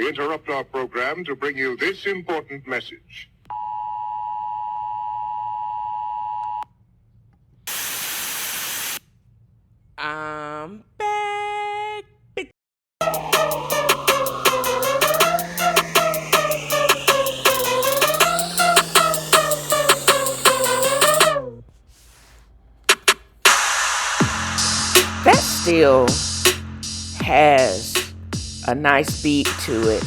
We interrupt our program to bring you this important message. I'm back. That still has a nice beat to it.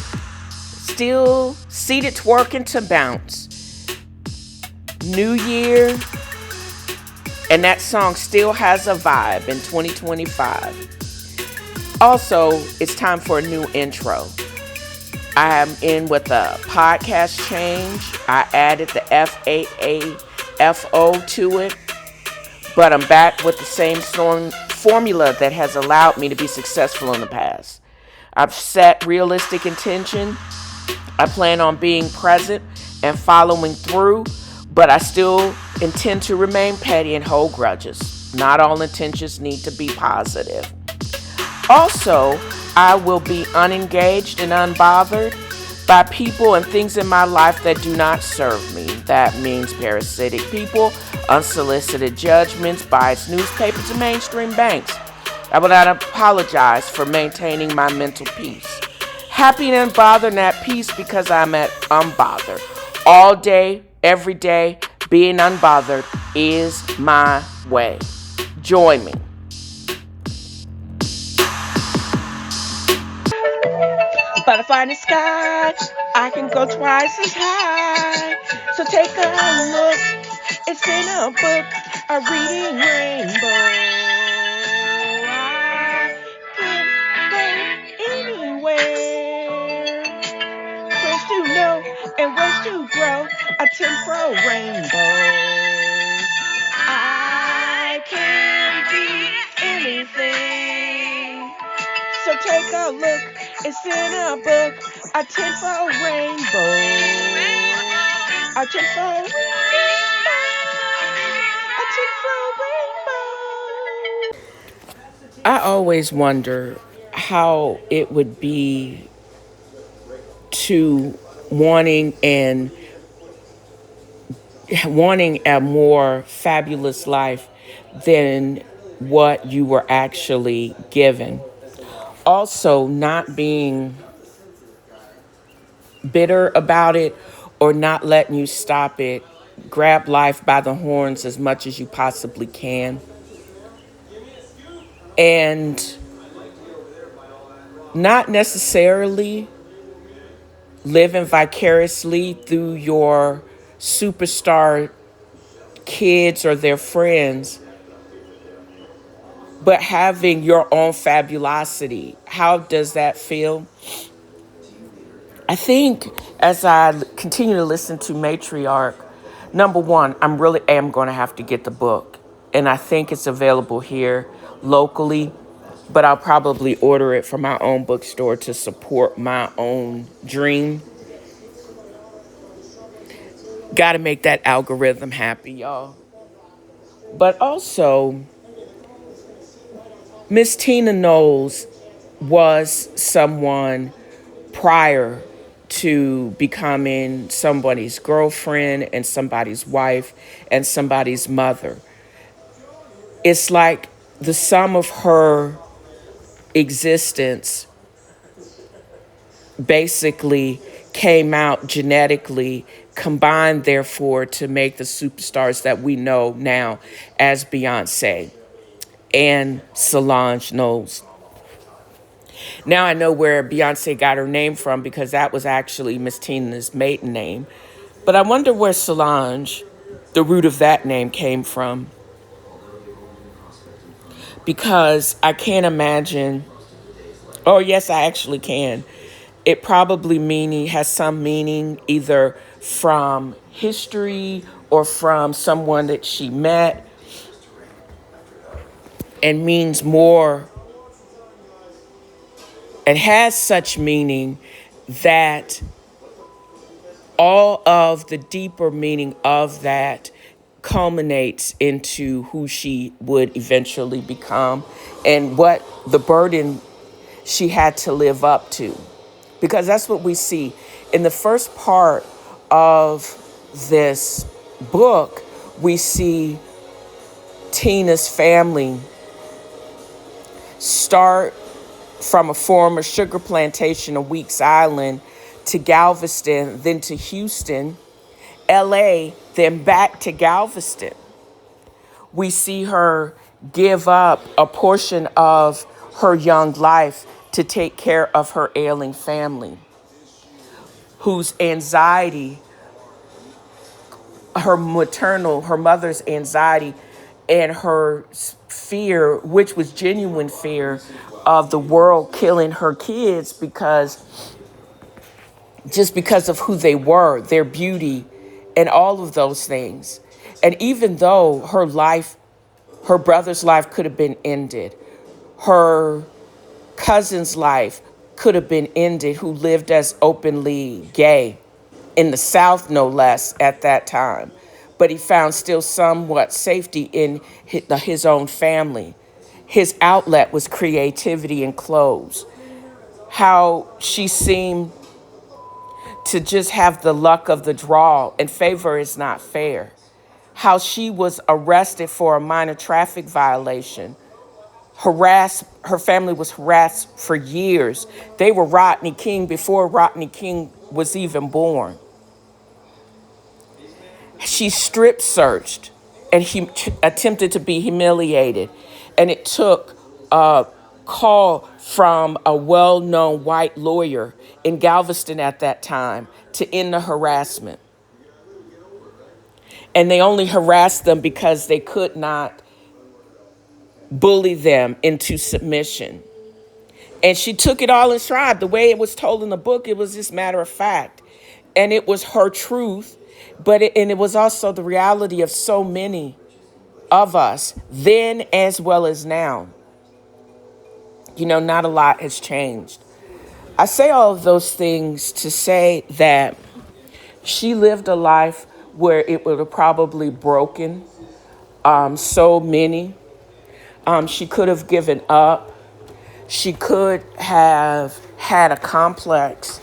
Still seated twerking to bounce. New Year. And that song still has a vibe in 2025. Also, it's time for a new intro. I am in with a podcast change. I added the F.A.A.F.O to it. But I'm back with the same formula that has allowed me to be successful in the past. I've set realistic intention. I plan on being present and following through, but I still intend to remain petty and hold grudges. Not all intentions need to be positive. Also, I will be unengaged and unbothered by people and things in my life that do not serve me. That means parasitic people, unsolicited judgments, biased newspapers, and mainstream banks. I will not apologize for maintaining my mental peace. Happy and unbothered and at peace because I'm at unbothered. All day, every day, being unbothered is my way. Join me. Butterfly in the sky, I can go twice as high. So take a look, it's in a book, a reading rainbow. I can go anywhere. Ways to know and ways to grow, a temporal rainbow. I can be anything. So take a look, it's in a book, a tenfold rainbow. A tenfold rainbow. A tenfold rainbow. I always wonder how it would be to wanting a more fabulous life than what you were actually given. Also, not being bitter about it or not letting you stop it. Grab life by the horns as much as you possibly can. And not necessarily living vicariously through your superstar kids or their friends, but having your own fabulosity. How does that feel? I think as I continue to listen to Matriarch, number one, I really am going to have to get the book. And I think it's available here locally, but I'll probably order it from my own bookstore to support my own dream. Got to make that algorithm happy, y'all. But also, Miss Tina Knowles was someone prior to becoming somebody's girlfriend and somebody's wife and somebody's mother. It's like the sum of her existence basically came out genetically, combined therefore to make the superstars that we know now as Beyonce and Solange Knowles. Now I know where Beyonce got her name from because that was actually Miss Tina's maiden name. But I wonder where Solange, the root of that name, came from. Because I can't imagine, oh yes, I actually can. It probably has some meaning either from history or from someone that she met and means more and has such meaning that all of the deeper meaning of that culminates into who she would eventually become and what the burden she had to live up to. because that's what we see. In the first part of this book, we see Tina's family start from a former sugar plantation of Weeks Island to Galveston, then to Houston, LA, then back to Galveston. We see her give up a portion of her young life to take care of her ailing family, whose anxiety, her mother's anxiety, and her fear, which was genuine fear of the world killing her kids because of who they were, their beauty, and all of those things. And even though her brother's life could have been ended, her cousin's life could have been ended, who lived as openly gay in the South, no less, at that time. But he found still somewhat safety in his own family. His outlet was creativity and clothes. How she seemed to just have the luck of the draw, and favor is not fair. How she was arrested for a minor traffic violation. Her family was harassed for years. They were Rodney King before Rodney King was even born. She strip searched and he attempted to be humiliated. And it took a call from a well-known white lawyer in Galveston at that time to end the harassment. And they only harassed them because they could not bully them into submission. And she took it all in stride. The way it was told in the book, it was just matter of fact. And it was her truth, and it was also the reality of so many of us, then as well as now. Not a lot has changed. I say all of those things to say that she lived a life where it would have probably broken so many. She could have given up. She could have had a complex.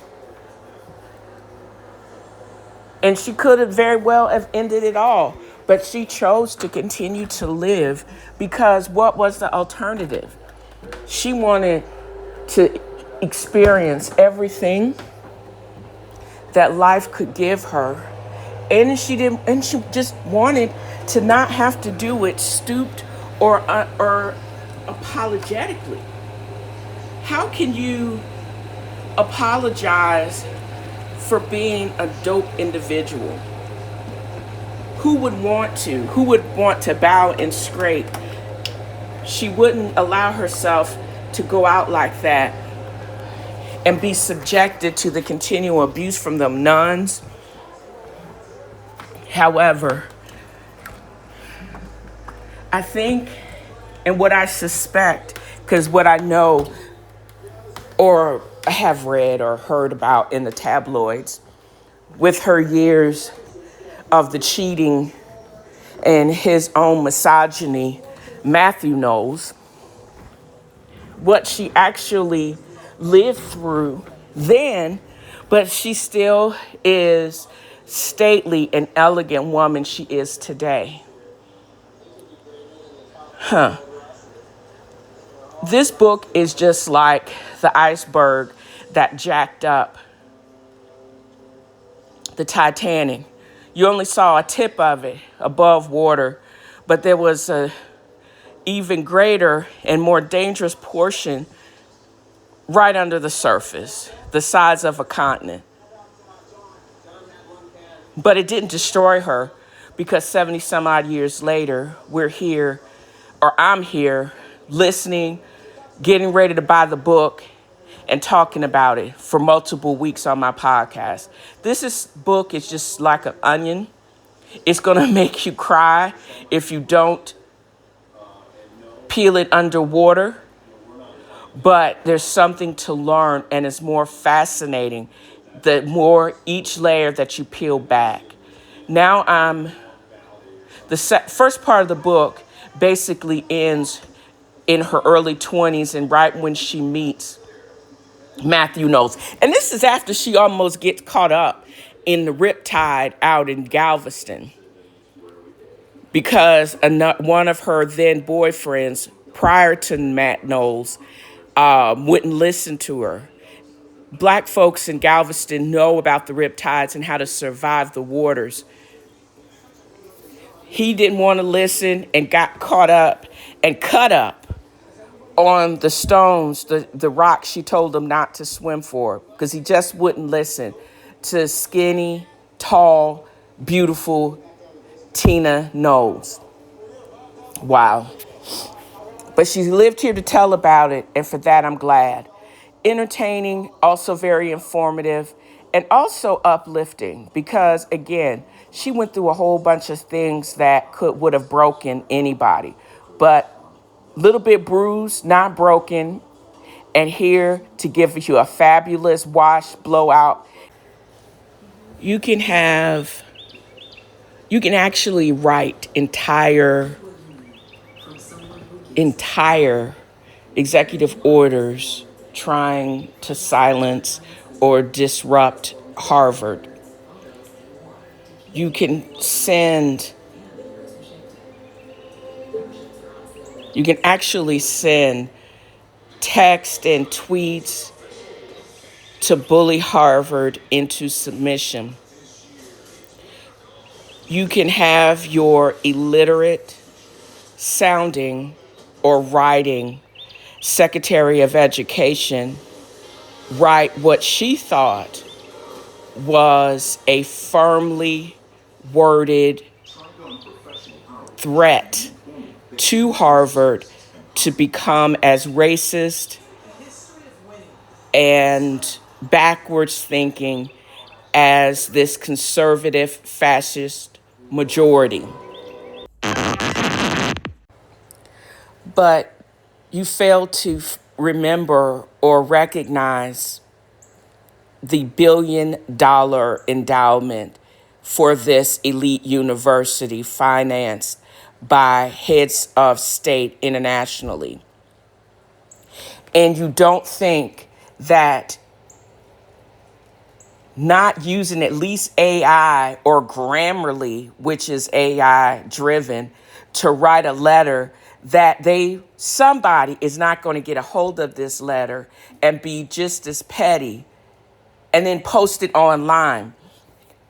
And she could have very well have ended it all. But she chose to continue to live because what was the alternative? She wanted to experience everything that life could give her. And she just wanted to not have to do it stooped or apologetically. How can you apologize for being a dope individual? Who would want to bow and scrape? She wouldn't allow herself to go out like that and be subjected to the continual abuse from them nuns. However, I think, and what I suspect, because what I know or have read or heard about in the tabloids, with her years of the cheating and his own misogyny, Matthew knows what she actually lived through then, but she still is stately and elegant woman she is today. This book is just like the iceberg that jacked up the Titanic. You only saw a tip of it above water, but there was a even greater and more dangerous portion right under the surface, the size of a continent. But it didn't destroy her because 70 some odd years later, we're here, or I'm here, listening, getting ready to buy the book, and talking about it for multiple weeks on my podcast. This book is just like an onion. It's going to make you cry if you don't peel it underwater. But there's something to learn, and it's more fascinating the more each layer that you peel back. Now the first part of the book basically ends in her early 20s and right when she meets Matthew knows. And this is after she almost gets caught up in the riptide out in Galveston because one of her then boyfriends prior to Matt Knowles wouldn't listen to her. Black folks in Galveston know about the riptides and how to survive the waters. He didn't want to listen and got caught up and cut up on the stones, the rocks she told him not to swim for, because he just wouldn't listen to skinny, tall, beautiful Tina Knowles. Wow. But she lived here to tell about it, and for that I'm glad. Entertaining, also very informative, and also uplifting, because again, she went through a whole bunch of things that would have broken anybody. But little bit bruised, not broken, and here to give you a fabulous wash, blowout. You can actually write entire executive orders trying to silence or disrupt Harvard. You can actually send text and tweets to bully Harvard into submission. You can have your illiterate sounding or writing Secretary of Education write what she thought was a firmly worded threat to Harvard to become as racist and backwards thinking as this conservative fascist majority. But you fail to remember or recognize the $1 billion endowment for this elite university financed by heads of state internationally. And you don't think that not using at least AI or Grammarly, which is AI driven, to write a letter that somebody is not going to get a hold of this letter and be just as petty and then post it online.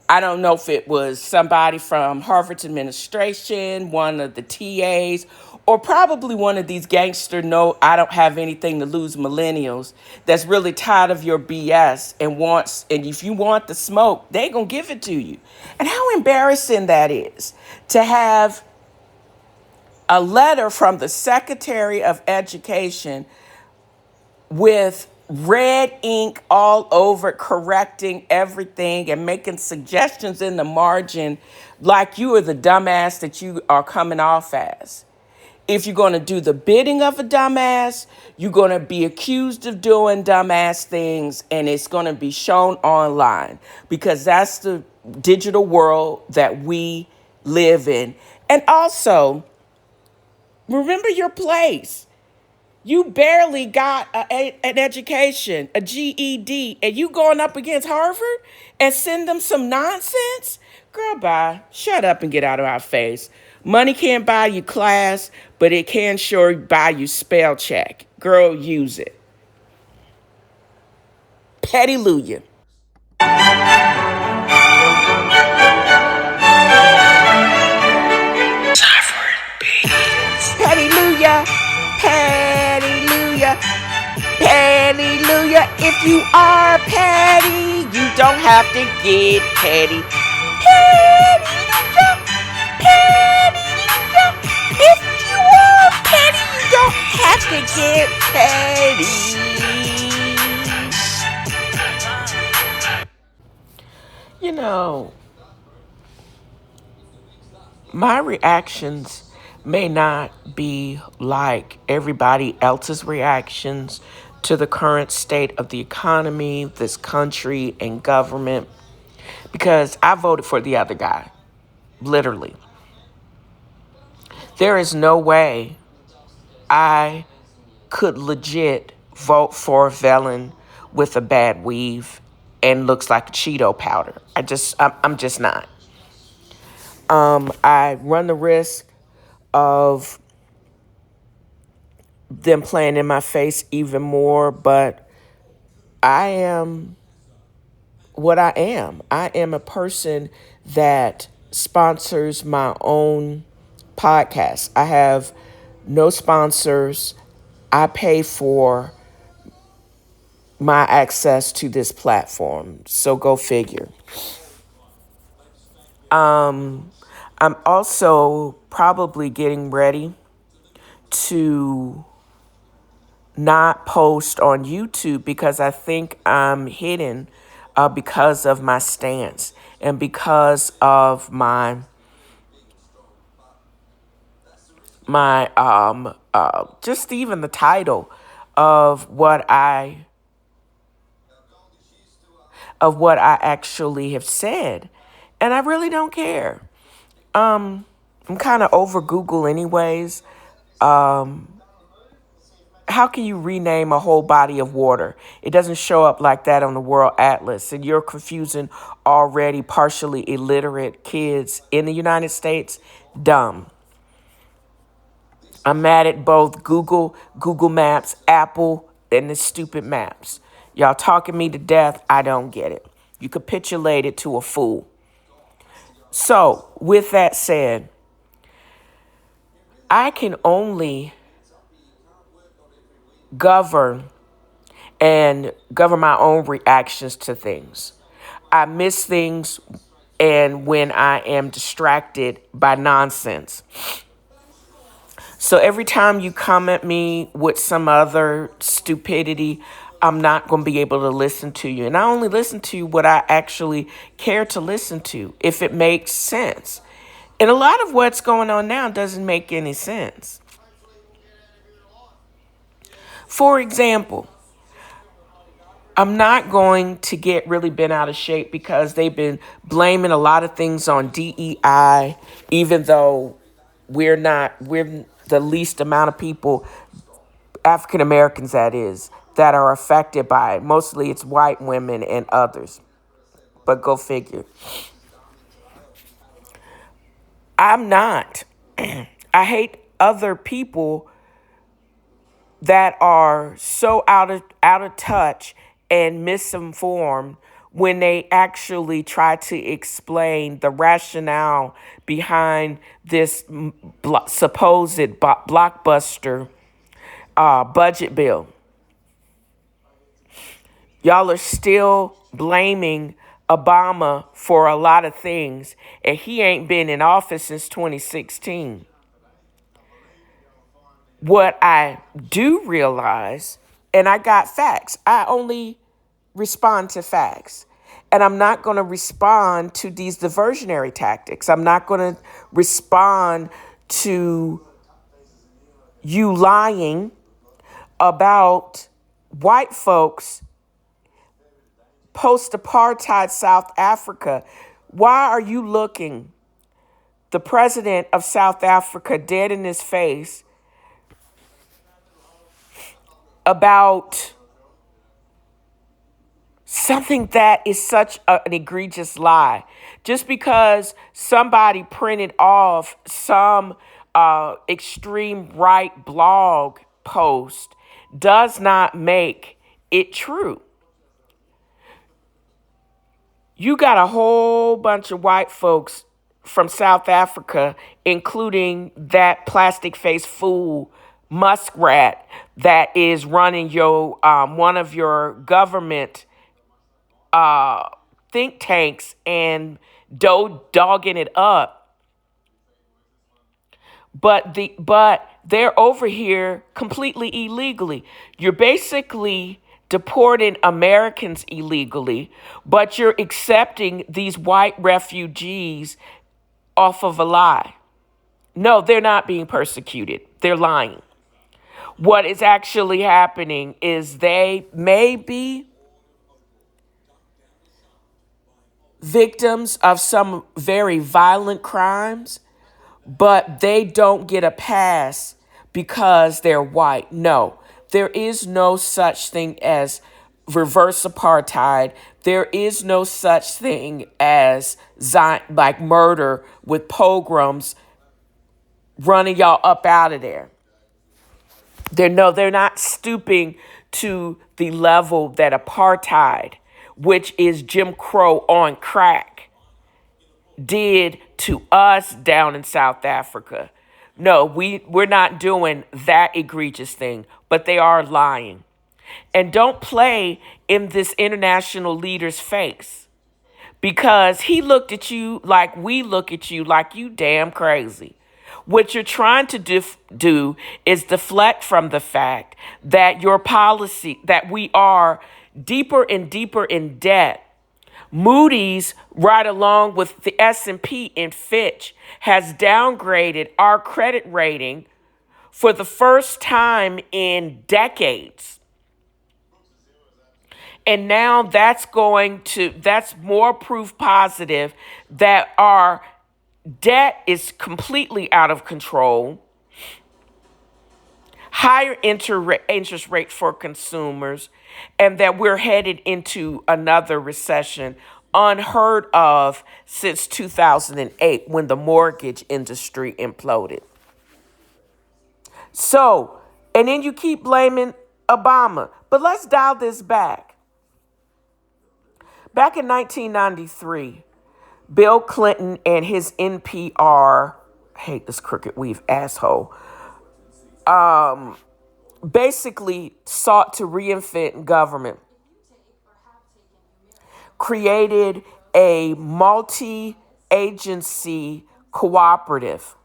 I don't know if it was somebody from Harvard's administration, one of the TAs, or probably one of these gangster, no, I don't have anything to lose millennials that's really tired of your BS and if you want the smoke, they gonna give it to you. And how embarrassing that is to have a letter from the Secretary of Education with red ink all over, correcting everything and making suggestions in the margin like you are the dumbass that you are coming off as. If you're going to do the bidding of a dumbass, you're going to be accused of doing dumbass things, and it's going to be shown online because that's the digital world that we live in. And also, remember your place. You barely got an education, a GED, and you going up against Harvard and send them some nonsense? Girl, bye. Shut up and get out of our face. Money can't buy you class, but it can sure buy you spell check. Girl, use it. Pettylujah. Pettylujah. Pettylujah. Pettylujah. If you are petty, you don't have to get petty. Pettylujah. Pettylujah. If you are petty, you don't have to get petty. You know, my reactions may not be like everybody else's reactions to the current state of the economy, this country, and government, because I voted for the other guy, literally. There is no way I could legit vote for a felon with a bad weave and looks like Cheeto powder. I'm just not. I run the risk of them playing in my face even more, but I am what I am. I am a person that sponsors my own podcast. I have no sponsors. I pay for my access to this platform. So go figure. I'm also probably getting ready to not post on YouTube because I think I'm hidden because of my stance and because of my just even the title of what I actually have said. And I really don't care. I'm kind of over Google anyways. How can you rename a whole body of water? It doesn't show up like that on the World Atlas. And you're confusing already partially illiterate kids in the United States. Dumb. I'm mad at both Google Maps, Apple, and the stupid maps. Y'all talking me to death. I don't get it. You capitulated to a fool. So, with that said, I can only govern my own reactions to things. I miss things and when I am distracted by nonsense. So every time you come at me with some other stupidity, I'm not going to be able to listen to you. And I only listen to what I actually care to listen to, if it makes sense. And a lot of what's going on now doesn't make any sense. For example, I'm not going to get really bent out of shape because they've been blaming a lot of things on DEI, even though we're the least amount of people, African Americans that are affected by it. Mostly it's white women and others. But go figure. I'm not. I hate other people that are so out of touch and misinformed when they actually try to explain the rationale behind this supposed blockbuster budget bill. Y'all are still blaming Obama for a lot of things, and he ain't been in office since 2016. What I do realize, and I got facts, I only respond to facts. And I'm not going to respond to these diversionary tactics. I'm not going to respond to you lying about white folks post-apartheid South Africa. Why are you looking the president of South Africa dead in his face about something that is such an egregious lie? Just because somebody printed off some extreme right blog post does not make it true. You got a whole bunch of white folks from South Africa, including that plastic face fool muskrat that is running your one of your government think tanks and dogging it up. But they're over here completely illegally. You're basically deporting Americans illegally, but you're accepting these white refugees off of a lie. No, they're not being persecuted. They're lying. What is actually happening is they may be victims of some very violent crimes, but they don't get a pass because they're white. No, there is no such thing as reverse apartheid. There is no such thing as like murder with pogroms running y'all up out of there. They're not stooping to the level that apartheid, which is Jim Crow on crack, did to us down in South Africa. No, we're not doing that egregious thing, but they are lying. And don't play in this international leader's face, because he looked at you like we look at you, like you damn crazy. What you're trying to do is deflect from the fact that your policy, that we are deeper and deeper in debt. Moody's, right along with the S&P and Fitch, has downgraded our credit rating for the first time in decades. And now that's more proof positive that our debt is completely out of control, higher interest rate for consumers, and that we're headed into another recession unheard of since 2008, when the mortgage industry imploded. So, and then you keep blaming Obama. But let's dial this back. Back in 1993, Bill Clinton and his NPR, I hate this crooked weave asshole, basically sought to reinvent government, created a multi-agency cooperative.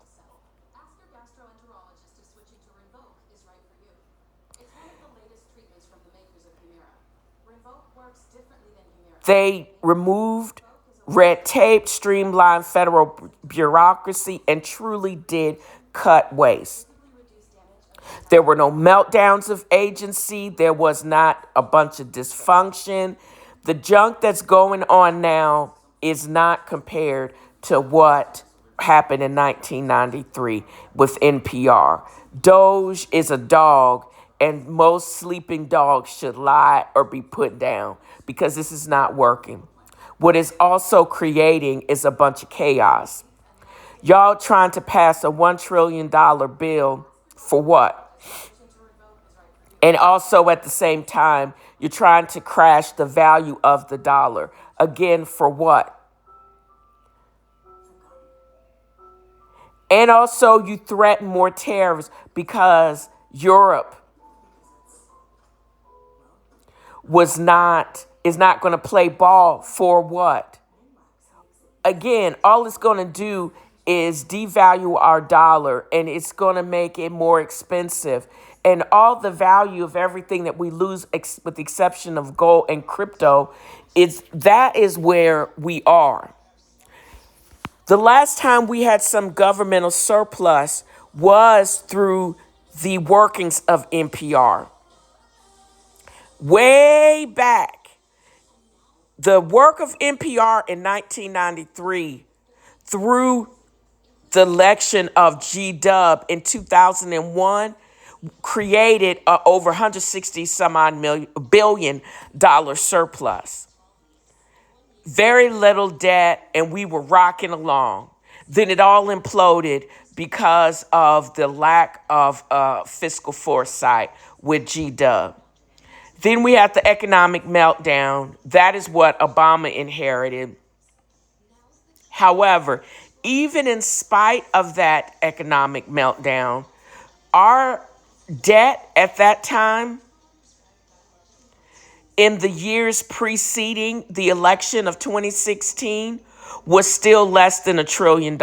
They removed red tape, streamlined federal bureaucracy, and truly did cut waste. There were no meltdowns of agency. There was not a bunch of dysfunction. The junk that's going on now is not compared to what happened in 1993 with NPR. Doge is a dog, and most sleeping dogs should lie or be put down, because this is not working. What is also creating is a bunch of chaos. Y'all trying to pass a $1 trillion bill for what? And also at the same time, you're trying to crash the value of the dollar. Again, for what? And also you threaten more tariffs because Europe is not going to play ball for what? Again, all it's going to do is devalue our dollar, and it's going to make it more expensive. And all the value of everything that we lose, with the exception of gold and crypto, is where we are. The last time we had some governmental surplus was through the workings of NPR. Way back. The work of NPR in 1993 through the election of G-Dub in 2001 created a over $160 billion surplus. Very little debt, and we were rocking along. Then it all imploded because of the lack of fiscal foresight with G-Dub. Then we had the economic meltdown. That is what Obama inherited. However, even in spite of that economic meltdown, our debt at that time, in the years preceding the election of 2016, was still less than $1 trillion.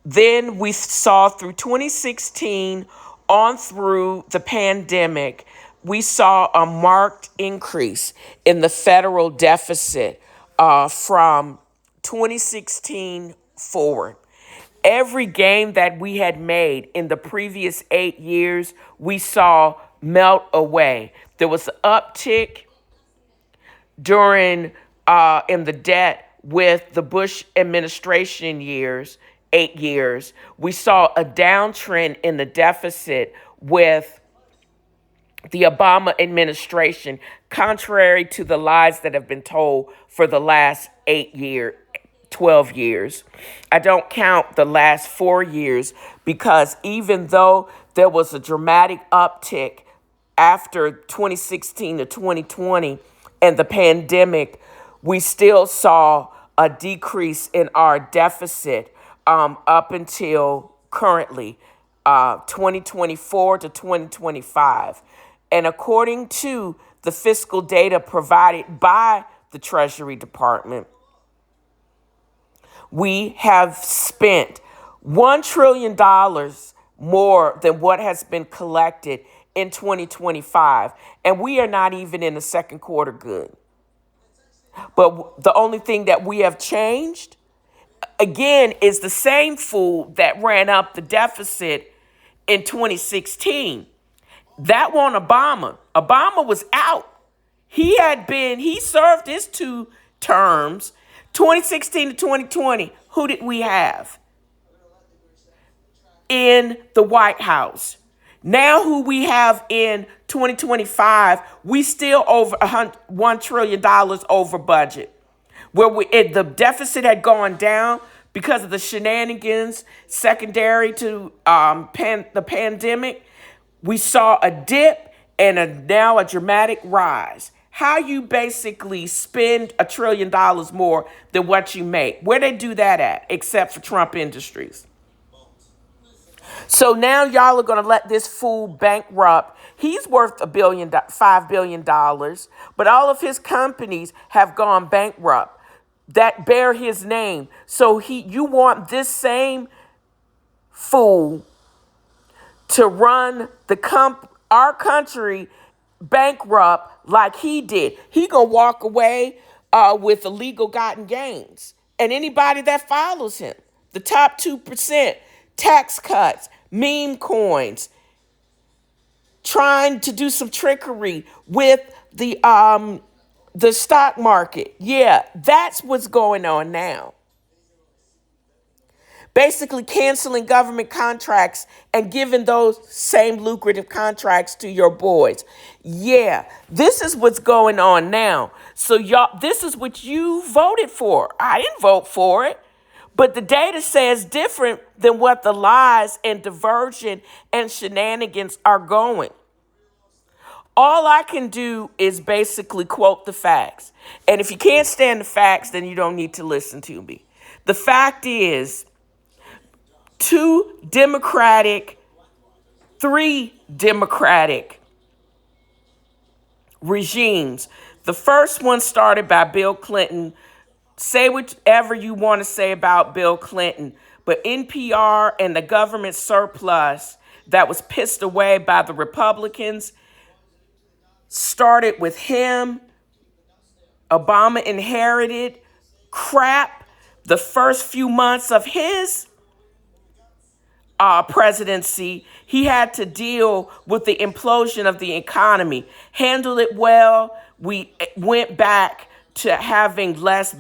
Then we saw through 2016 on through the pandemic, we saw a marked increase in the federal deficit from 2016 forward. Every gain that we had made in the previous 8 years, we saw melt away. There was an uptick during in the debt with the Bush administration years, 8 years. We saw a downtrend in the deficit with the Obama administration, contrary to the lies that have been told for the last 12 years. I don't count the last 4 years because even though there was a dramatic uptick after 2016 to 2020 and the pandemic, we still saw a decrease in our deficit up until currently 2024 to 2025. And according to the fiscal data provided by the Treasury Department, we have spent $1 trillion more than what has been collected in 2025. And we are not even in the second quarter good. But the only thing that we have changed, again, is the same fool that ran up the deficit in 2016. That wasn't Obama. Obama was out. He served his 2 terms, 2016 to 2020. Who did we have in the White House? Now who we have in 2025, we still over $1 trillion over budget. The deficit had gone down because of the shenanigans secondary to the pandemic. We saw a dip and now a dramatic rise. How you basically spend $1 trillion more than what you make? Where they do that at, except for Trump Industries? So now y'all are going to let this fool bankrupt. He's worth $5 billion, but all of his companies have gone bankrupt that bear his name. So you want this same fool to run our country bankrupt like he did. He gonna walk away with illegal gotten gains. And anybody that follows him, the top 2%, tax cuts, meme coins, trying to do some trickery with the stock market. Yeah, that's what's going on now. Basically canceling government contracts and giving those same lucrative contracts to your boys. Yeah, this is what's going on now. So y'all, this is what you voted for. I didn't vote for it. But the data says different than what the lies and diversion and shenanigans are going. All I can do is basically quote the facts. And if you can't stand the facts, then you don't need to listen to me. The fact is, 3 Democratic regimes. The first one started by Bill Clinton. Say whatever you want to say about Bill Clinton, but NPR and the government surplus that was pissed away by the Republicans started with him. Obama inherited crap the first few months of his presidency. He had to deal with the implosion of the economy, handled it well. We went back to having less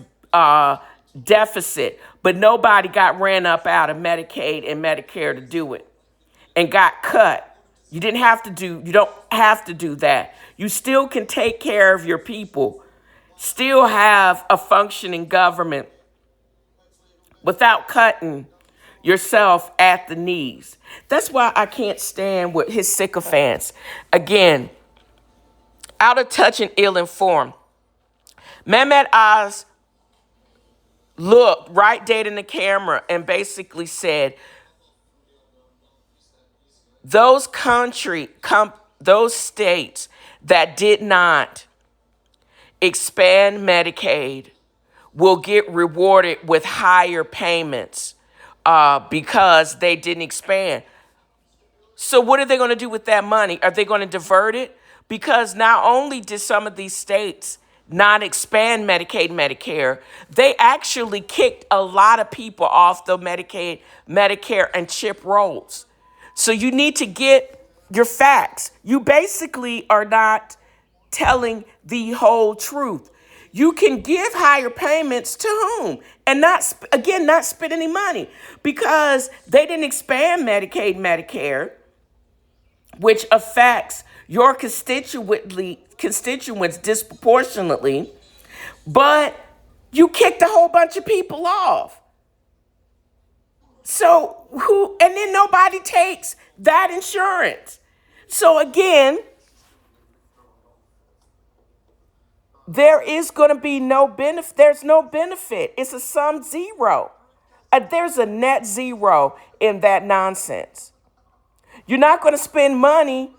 deficit, but nobody got ran up out of Medicaid and Medicare to do it and got cut. You don't have to do that. You still can take care of your people, still have a functioning government without cutting yourself at the knees. That's why I can't stand with his sycophants. Again, out of touch and ill-informed. Mehmet Oz looked right dead in the camera and basically said, those states that did not expand Medicaid will get rewarded with higher payments because they didn't expand. So what are they going to do with that money? Are they going to divert it? Because not only did some of these states not expand Medicaid, Medicare, they actually kicked a lot of people off the Medicaid, Medicare, and CHIP rolls. So you need to get your facts. You basically are not telling the whole truth. You can give higher payments to whom? And not spend any money because they didn't expand Medicaid, Medicare. which affects your constituents disproportionately, but you kicked a whole bunch of people off. So and then nobody takes that insurance. So again, there is going to be no benefit. There's no benefit. It's a sum zero. There's a net zero in that nonsense. You're not going to spend money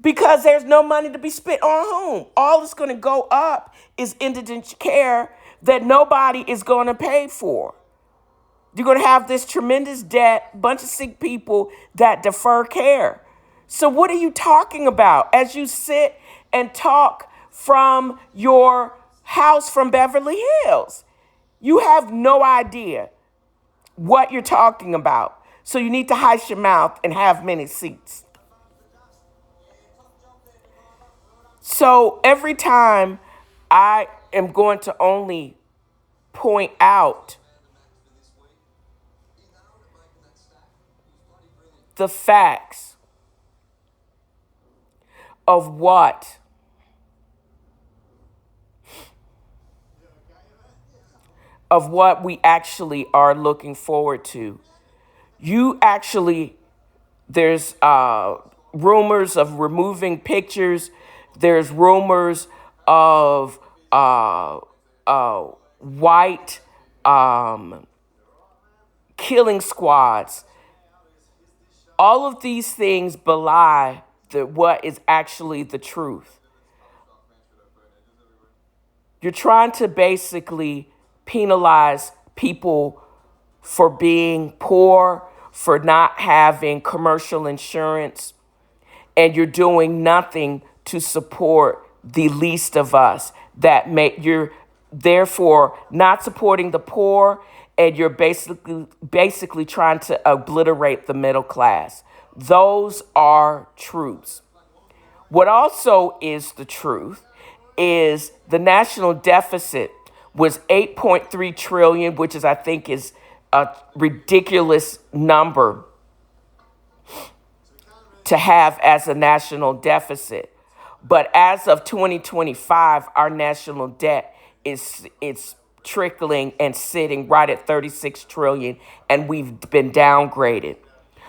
because there's no money to be spent on whom. All that's going to go up is indigent care that nobody is going to pay for. You're going to have this tremendous debt, bunch of sick people that defer care. So what are you talking about as you sit and talk from your house from Beverly Hills? You have no idea what you're talking about. So you need to hush your mouth and have many seats. So every time I am going to only point out the facts of what we actually are looking forward to. There's rumors of removing pictures. There's rumors of white killing squads. All of these things belie what is actually the truth. You're trying to basically penalize people for being poor, for not having commercial insurance, and you're doing nothing to support the least of us. You're therefore not supporting the poor, and you're basically trying to obliterate the middle class. Those are truths. What also is the truth is the national deficit was 8.3 trillion, which I think is a ridiculous number to have as a national deficit. But as of 2025, our national debt is trickling and sitting right at 36 trillion, and we've been downgraded.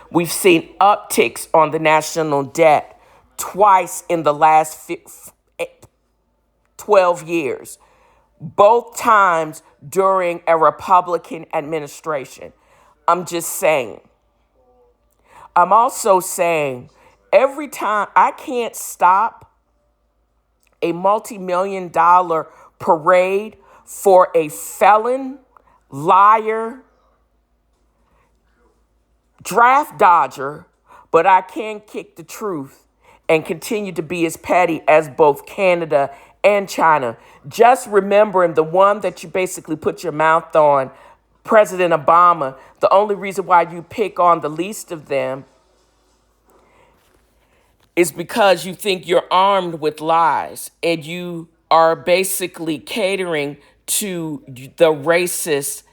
We've seen upticks on the national debt twice in the last 12 years, both times during a Republican administration. I'm just saying. I'm also saying every time I can't stop a multi-million-dollar parade for a felon, liar, draft dodger, but I can kick the truth and continue to be as petty as both Canada and China. Just remembering the one that you basically put your mouth on, President Obama, the only reason why you pick on the least of them is because you think you're armed with lies and you are basically catering to the racist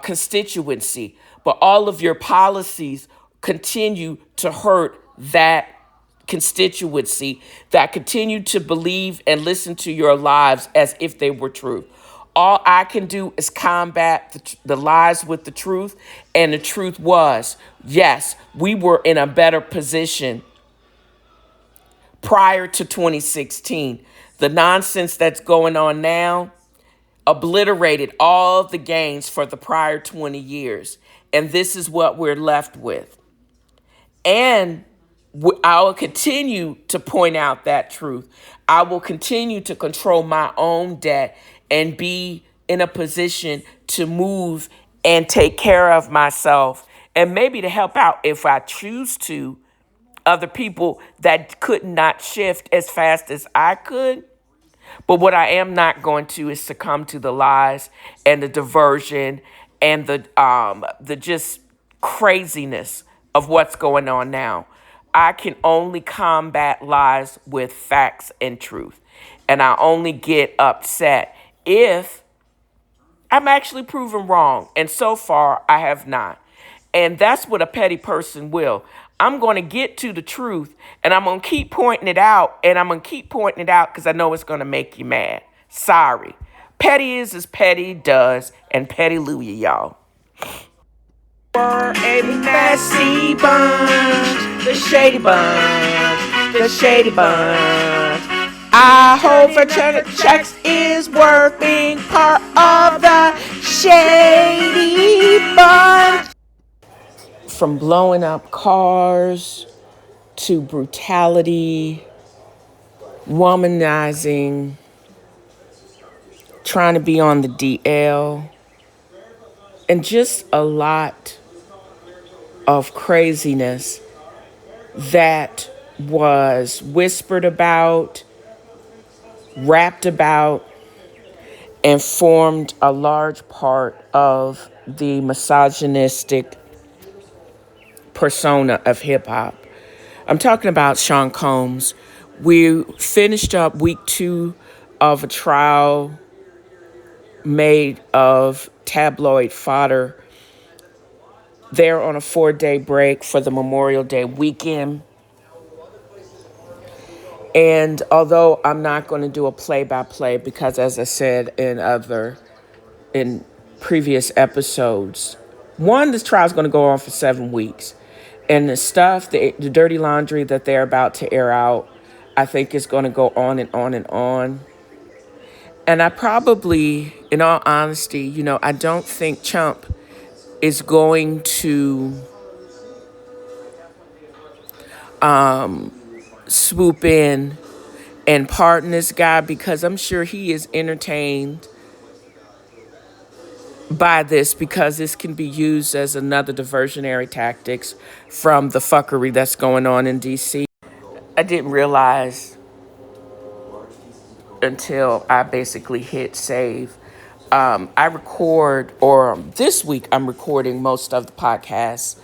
constituency. But all of your policies continue to hurt that constituency that continue to believe and listen to your lives as if they were true. All I can do is combat the lies with the truth. And the truth was, yes, we were in a better position prior to 2016. The nonsense that's going on now obliterated all the gains for the prior 20 years. And this is what we're left with. And I will continue to point out that truth. I will continue to control my own debt and be in a position to move and take care of myself and maybe to help out if I choose to other people that could not shift as fast as I could. But what I am not going to is succumb to the lies and the diversion and the just craziness of what's going on now. I can only combat lies with facts and truth. And I only get upset if I'm actually proven wrong. And so far, I have not. And that's what a petty person will. I'm going to get to the truth, and I'm going to keep pointing it out, and I'm going to keep pointing it out because I know it's going to make you mad. Sorry. Petty is as petty does, and petty Louie, y'all. We're a messy bunch, the shady bunch, the shady bunch. I hope for checks is worth being part of the shady bunch. From blowing up cars to brutality, womanizing, trying to be on the DL, and just a lot of craziness that was whispered about, rapped about, and formed a large part of the misogynistic persona of hip hop. I'm talking about Sean Coombs. We finished up week 2 of a trial made of tabloid fodder. They're on a 4-day break for the Memorial Day weekend. And although I'm not going to do a play-by-play because, as I said in previous episodes, one, this trial is going to go on for 7 weeks. And the stuff, the dirty laundry that they're about to air out, I think is going to go on and on and on. And I probably, in all honesty, I don't think Chump is going to swoop in and pardon this guy, because I'm sure he is entertained by this, because this can be used as another diversionary tactics from the fuckery that's going on in DC. I didn't realize until I basically hit save. I record, or this week I'm recording most of the podcasts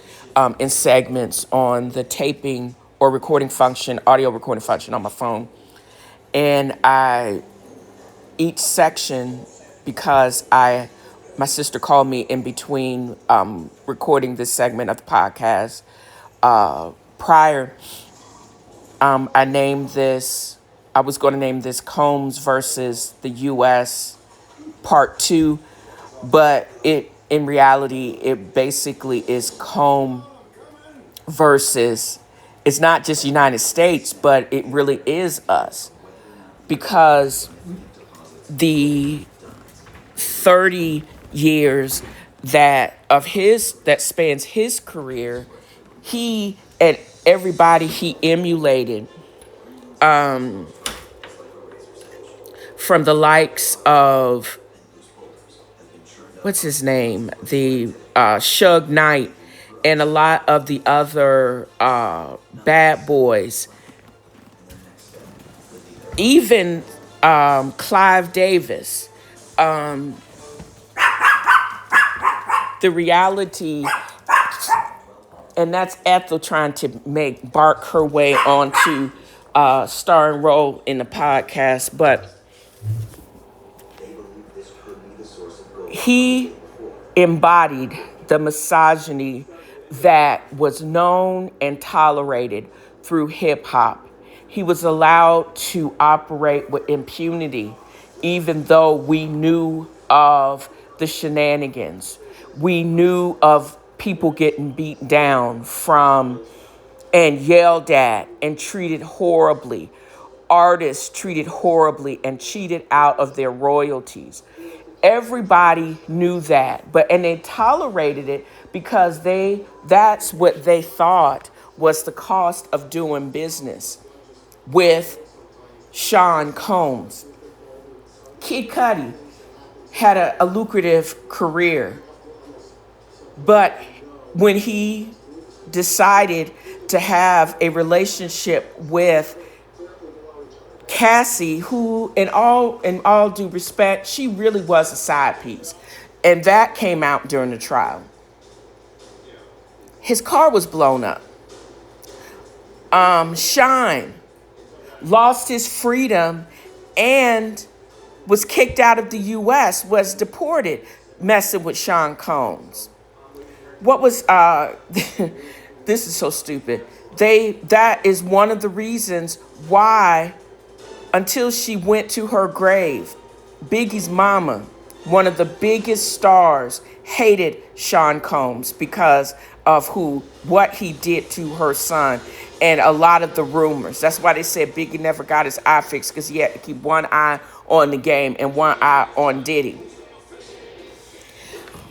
in segments on the taping or recording function, audio recording function on my phone. And each section, because my sister called me in between recording this segment of the podcast prior. I was going to name this Combs versus the U.S. Part 2, but in reality, it basically is Combs versus, it's not just United States, but it really is us. Because the 30 years that spans his career, he and everybody he emulated, from the likes of, what's his name, the Suge Knight, and a lot of the other bad boys, even Clive Davis. The reality, and that's Ethel trying to bark her way onto starring role in the podcast, but he embodied the misogyny that was known and tolerated through hip hop. He was allowed to operate with impunity, even though we knew of the shenanigans. We knew of people getting beat down and yelled at and treated horribly. Artists treated horribly and cheated out of their royalties. Everybody knew that, and they tolerated it because that's what they thought was the cost of doing business with Sean Combs. Kid Cudi had a lucrative career, but when he decided to have a relationship with Cassie, who in all due respect, she really was a side piece, and that came out during the trial. His car was blown up. Shine lost his freedom and was kicked out of the U.S., was deported, messing with Sean Combs. what was this is so stupid. That is one of the reasons why, until she went to her grave, Biggie's mama, one of the biggest stars, hated Sean Combs because of what he did to her son and a lot of the rumors. That's why they said Biggie never got his eye fixed, because he had to keep one eye on the game and one eye on Diddy.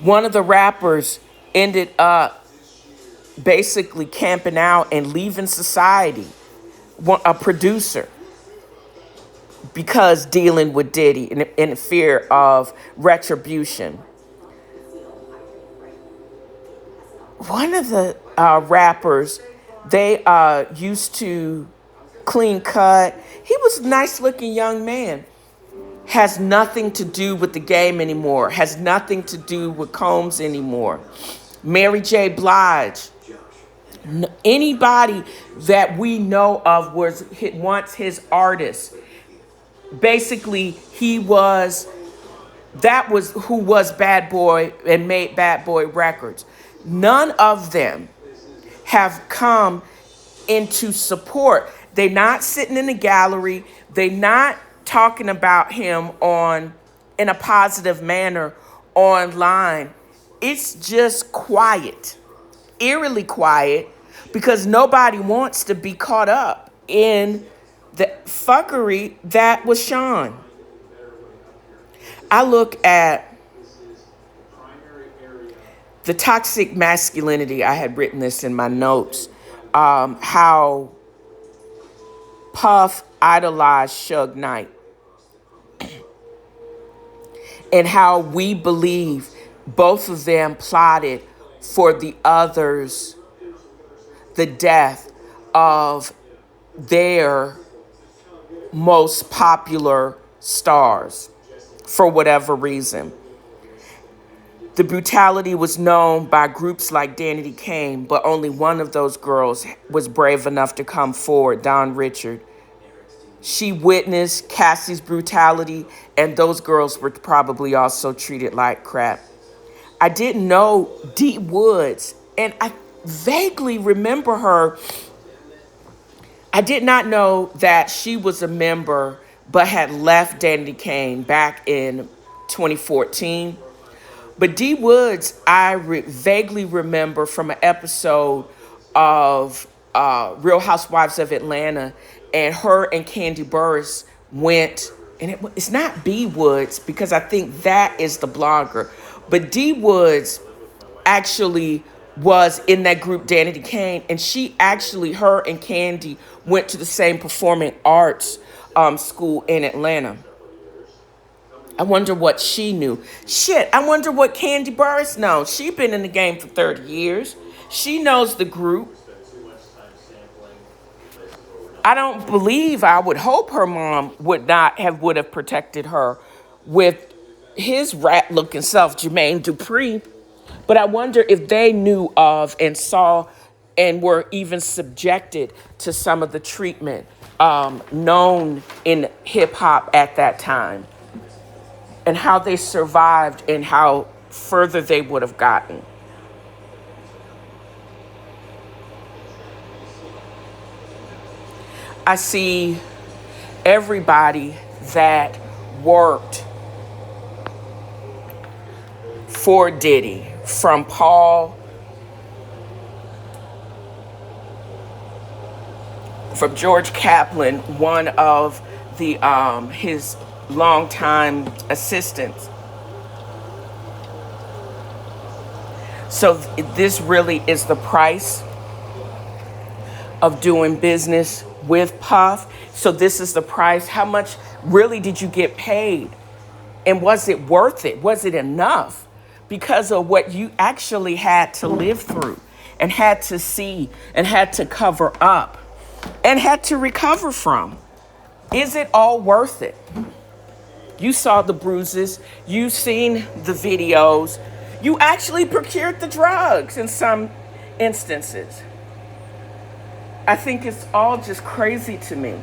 One of the rappers ended up basically camping out and leaving society, a producer, because dealing with Diddy in fear of retribution. One of the rappers, they used to clean cut. He was a nice looking young man. Has nothing to do with the game anymore. Has nothing to do with Combs anymore. Mary J. Blige. Anybody that we know of was once his artist. Basically, that was who was Bad Boy and made Bad Boy records. None of them have come into support. They're not sitting in the gallery. They're not talking about him in a positive manner online. It's just quiet, eerily quiet, because nobody wants to be caught up in the fuckery that was Sean. I look at the toxic masculinity. I had written this in my notes. How Puff idolized Suge Knight. And how we believe both of them plotted for the others, the death of their most popular stars for whatever reason. The brutality was known by groups like Danity Kane, but only one of those girls was brave enough to come forward, Dawn Richard. She witnessed Cassie's brutality, and those girls were probably also treated like crap. I didn't know Dee Woods, and I vaguely remember her. I did not know that she was a member, but had left Danity Kane back in 2014. But Dee Woods, I vaguely remember from an episode of Real Housewives of Atlanta, and her and Kandi Burruss went, and it's not B Woods, because I think that is the blogger, but Dee Woods actually was in that group Danity Kane, and her and Kandi went to the same performing arts school in Atlanta. I wonder what she knew. Shit, I wonder what Kandi Burruss knows. She's been in the game for 30 years. She knows the group. I don't believe, I would hope her mom would have protected her with his rat-looking self, Jermaine Dupri. But I wonder if they knew of and saw and were even subjected to some of the treatment known in hip-hop at that time, and how they survived and how further they would have gotten. I see everybody that worked for Diddy, from Paul, from George Kaplan, one of the his longtime assistants. So this really is the price of doing business with Puff. So this is the price. How much really did you get paid? And was it worth it? Was it enough? Because of what you actually had to live through and had to see and had to cover up and had to recover from. Is it all worth it? You saw the bruises. You've seen the videos. You actually procured the drugs in some instances. I think it's all just crazy to me.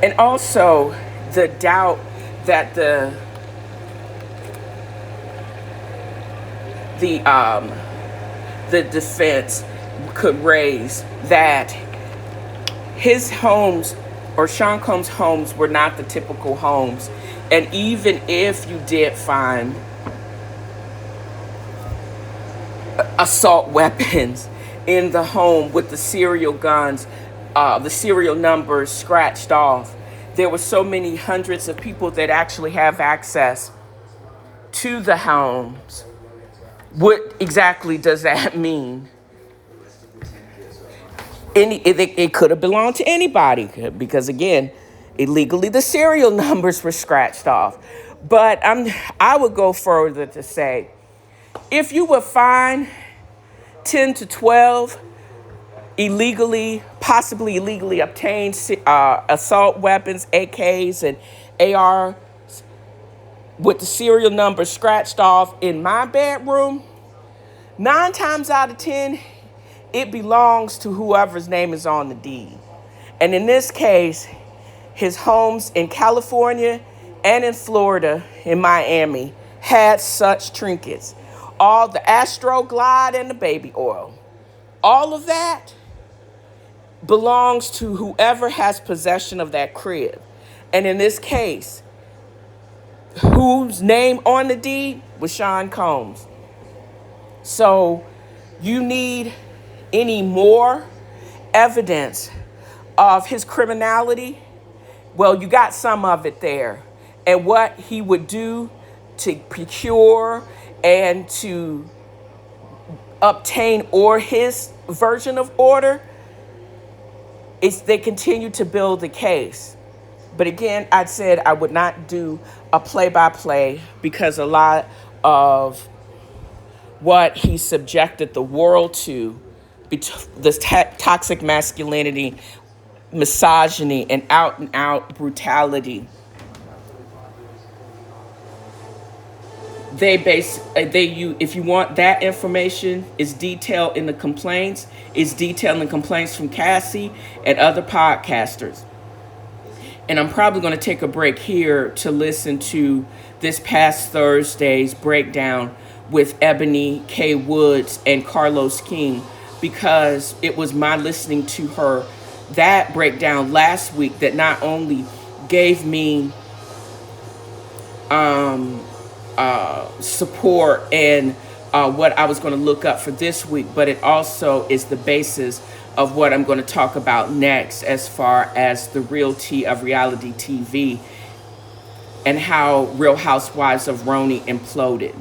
And also the doubt that the um, the defense could raise that his homes or Sean Combs' homes were not the typical homes. And even if you did find assault weapons in the home with the serial guns, the serial numbers scratched off, there were so many hundreds of people that actually have access to the homes. What exactly does that mean? It could have belonged to anybody because, again, illegally the serial numbers were scratched off. But I would go further to say, if you would find 10 to 12 possibly illegally obtained assault weapons, AKs and AR with the serial number scratched off in my bedroom, 9 times out of 10, it belongs to whoever's name is on the deed. And in this case, his homes in California and in Florida, in Miami, had such trinkets. All the Astro Glide and the baby oil. All of that belongs to whoever has possession of that crib. And in this case, whose name on the deed was Sean Combs. So you need any more evidence of his criminality? Well, you got some of it there. And what he would do to procure and to obtain or his version of order is they continue to build the case. But again, I said I would not do a play-by-play because a lot of what he subjected the world to, this toxic masculinity, misogyny, and out brutality, if you want that information, is detailed in the complaints. It's detailed in the complaints from Cassie and other podcasters. And I'm probably going to take a break here to listen to this past Thursday's breakdown with Ebony K. Woods and Carlos King, because it was my listening to that breakdown last week that not only gave me support and what I was going to look up for this week, but it also is the basis of what I'm going to talk about next as far as the real tea of reality TV and how Real Housewives of Roni imploded.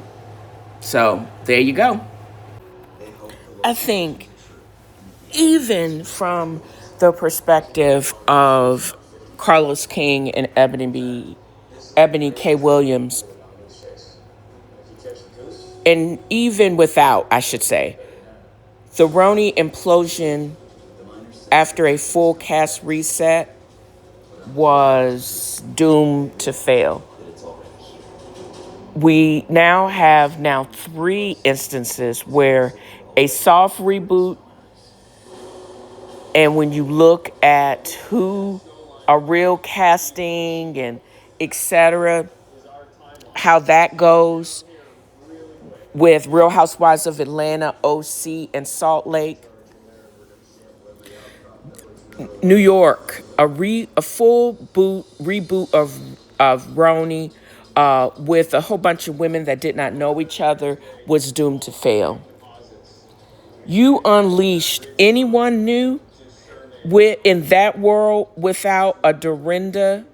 So there you go. I think even from the perspective of Carlos King and Ebony K. Williams, and even without, I should say, the Roni implosion after a full cast reset was doomed to fail. We now have 3 instances where a soft reboot, and when you look at who a real casting and etc., how that goes with Real Housewives of Atlanta, OC, and Salt Lake. New York, a full reboot of Roni with a whole bunch of women that did not know each other was doomed to fail. You unleashed anyone new in that world without a Dorinda,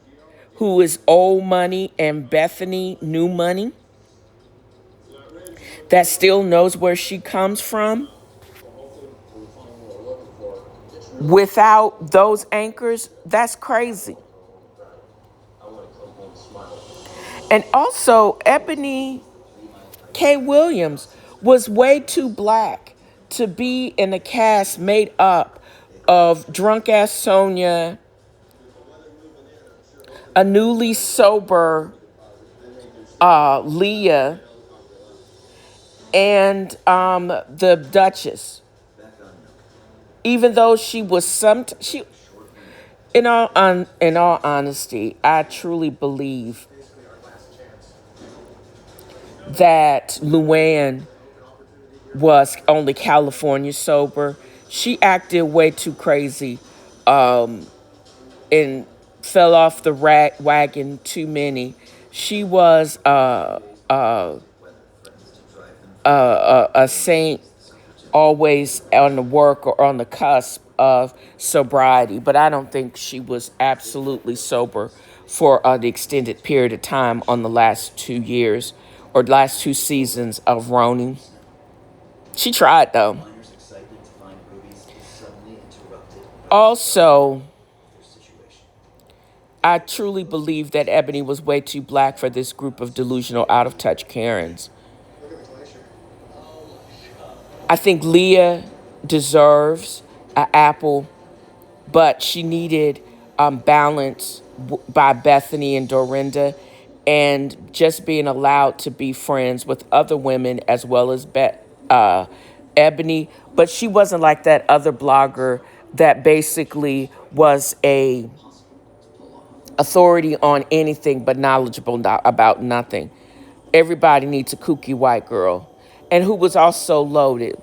who is old money, and Bethany, new money, that still knows where she comes from. Without those anchors, that's crazy. And also, Ebony K. Williams was way too black to be in a cast made up of drunk-ass Sonia, a newly sober Leah, and the Duchess. Even though she was in all honesty, I truly believe that Luann was only California sober. She acted way too crazy, and fell off the wagon too many. She was a saint, always on the work or on the cusp of sobriety, but I don't think she was absolutely sober for the extended period of time on the last 2 years or last two seasons of Ronin. She tried though. Also, I truly believe that Ebony was way too black for this group of delusional, out of touch Karens. I think Leah deserves an apple, but she needed balance by Bethany and Dorinda, and just being allowed to be friends with other women as well as Ebony. But she wasn't like that other blogger that basically was a authority on anything but knowledgeable about nothing. Everybody needs a kooky white girl, and who was also loaded.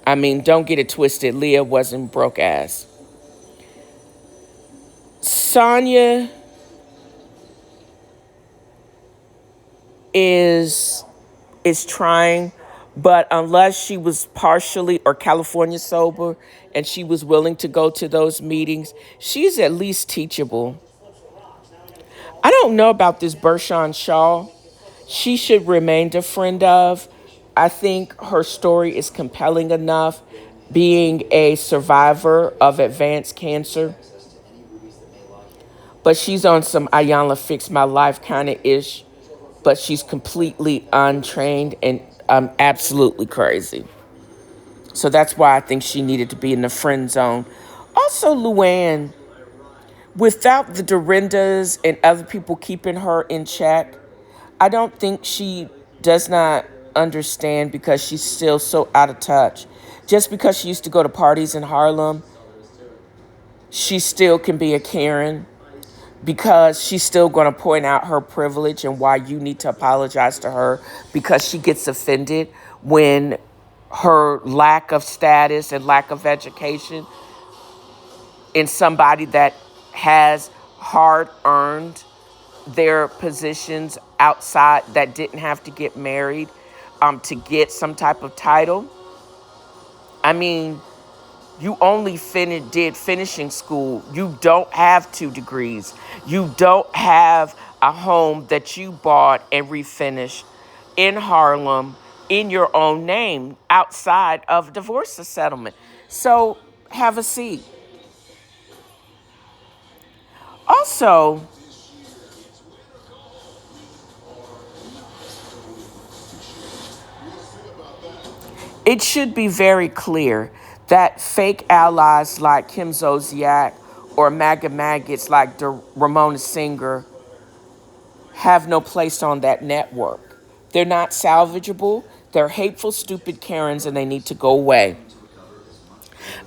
I mean, don't get it twisted. Leah wasn't broke ass. Sonya is trying, but unless she was partially or California sober and she was willing to go to those meetings, she's at least teachable. I don't know about this Bershawn Shaw. She should remain a friend of. I think her story is compelling enough, being a survivor of advanced cancer. But she's on some Ayanla Fix My Life kind of ish. But she's completely untrained and absolutely crazy. So that's why I think she needed to be in the friend zone. Also, Luann, without the Dorindas and other people keeping her in check, I don't think she does not understand because she's still so out of touch. Just because she used to go to parties in Harlem, she still can be a Karen because she's still going to point out her privilege and why you need to apologize to her because she gets offended when her lack of status and lack of education in somebody that has hard earned their positions outside, that didn't have to get married to get some type of title. I mean, you only did finishing school. You don't have 2 degrees. You don't have a home that you bought and refinished in Harlem in your own name outside of divorce settlement. So have a seat. Also, it should be very clear that fake allies like Kim Zolciak or MAGA maggots like Ramona Singer have no place on that network. They're not salvageable. They're hateful, stupid Karens, and they need to go away.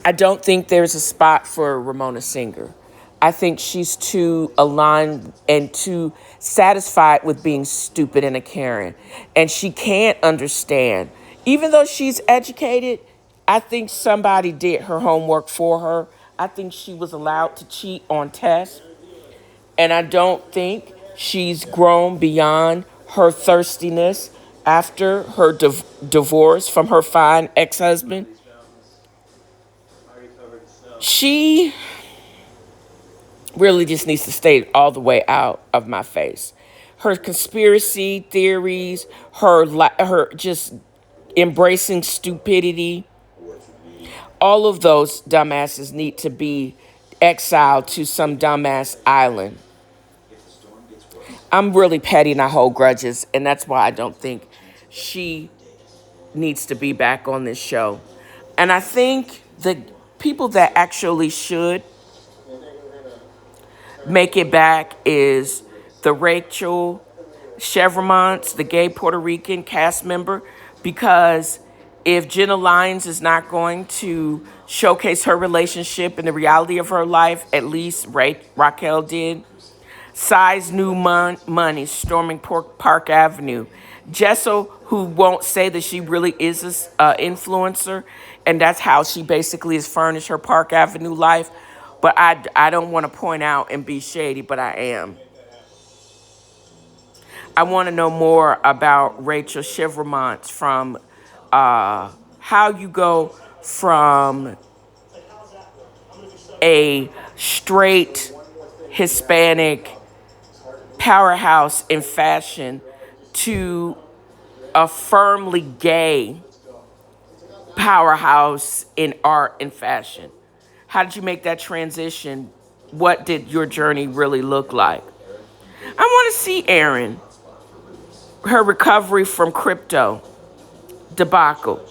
I don't think there's a spot for Ramona Singer. I think she's too aligned and too satisfied with being stupid and a Karen. And she can't understand. Even though she's educated, I think somebody did her homework for her. I think she was allowed to cheat on tests. And I don't think she's grown beyond her thirstiness after her divorce from her fine ex-husband. She really just needs to stay all the way out of my face. Her conspiracy theories, her just embracing stupidity, all of those dumbasses need to be exiled to some dumbass island. I'm really petty and I hold grudges, and that's why I don't think she needs to be back on this show. And I think the people that actually should make it back is the Rachel Chevromonts, the gay Puerto Rican cast member, because If Jenna Lyons is not going to showcase her relationship and the reality of her life, at least Raquel did. Size new money storming Park Avenue. Jessel, who won't say that she really is an influencer, and that's how she basically has furnished her Park Avenue life. But I don't want to point out and be shady, but I am. I want to know more about Rachel Chevremont from how you go from a straight Hispanic powerhouse in fashion to a firmly gay powerhouse in art and fashion. How did you make that transition? What did your journey really look like? I want to see Erin, her recovery from crypto debacle.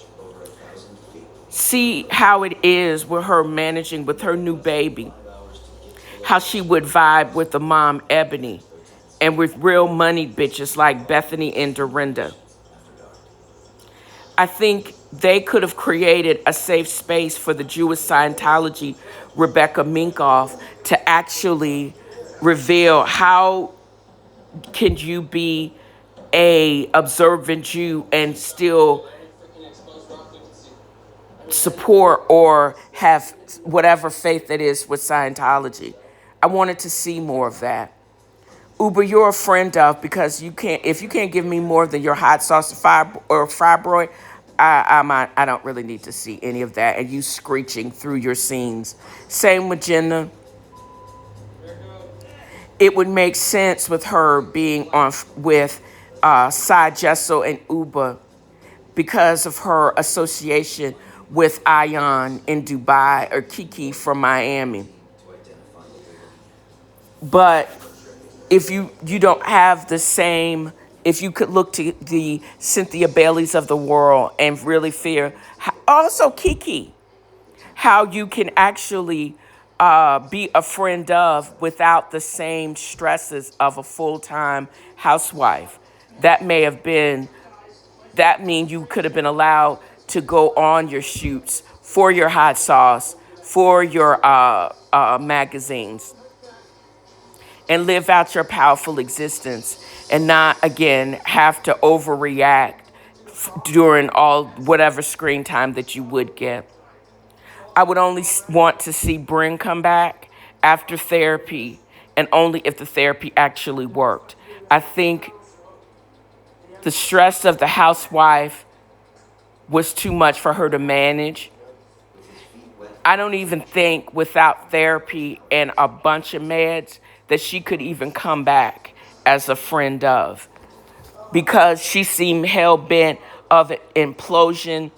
See how it is with her managing with her new baby. How she would vibe with the mom, Ebony, and with real money bitches like Bethany and Dorinda. I think they could have created a safe space for the Jewish Scientology, Rebecca Minkoff, to actually reveal how can you be a observant Jew and still support or have whatever faith that is with Scientology. I wanted to see more of that. Uber, you're a friend of, because if you can't give me more than your hot sauce or fibroid, I don't really need to see any of that. And you screeching through your scenes. Same with Jenna. It would make sense with her being on with Cy Jessel and Uber because of her association with Ion in Dubai or Kiki from Miami. But if you don't have the same, if you could look to the Cynthia Baileys of the world and really fear, also Kiki, how you can actually be a friend of without the same stresses of a full-time housewife. That mean you could have been allowed to go on your shoots for your hot sauce, for your magazines, and live out your powerful existence and not, again, have to overreact during all whatever screen time that you would get. I would only want to see Bryn come back after therapy and only if the therapy actually worked. I think the stress of the housewife was too much for her to manage. I don't even think without therapy and a bunch of meds that she could even come back as a friend of, because she seemed hell-bent of an implosion.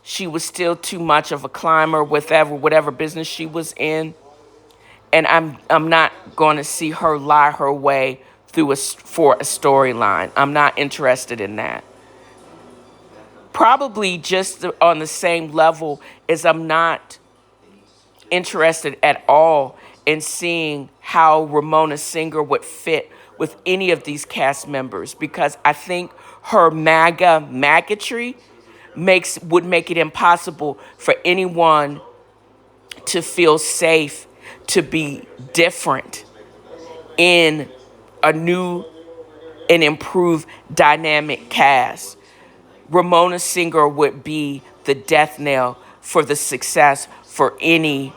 She was still too much of a climber with whatever business she was in. And I'm not going to see her lie her way through for a storyline. I'm not interested in that. Probably just on the same level as I'm not interested at all in seeing how Ramona Singer would fit with any of these cast members, because I think her maggotry would make it impossible for anyone to feel safe to be different in a new and improved dynamic cast. Ramona Singer would be the death knell for the success for any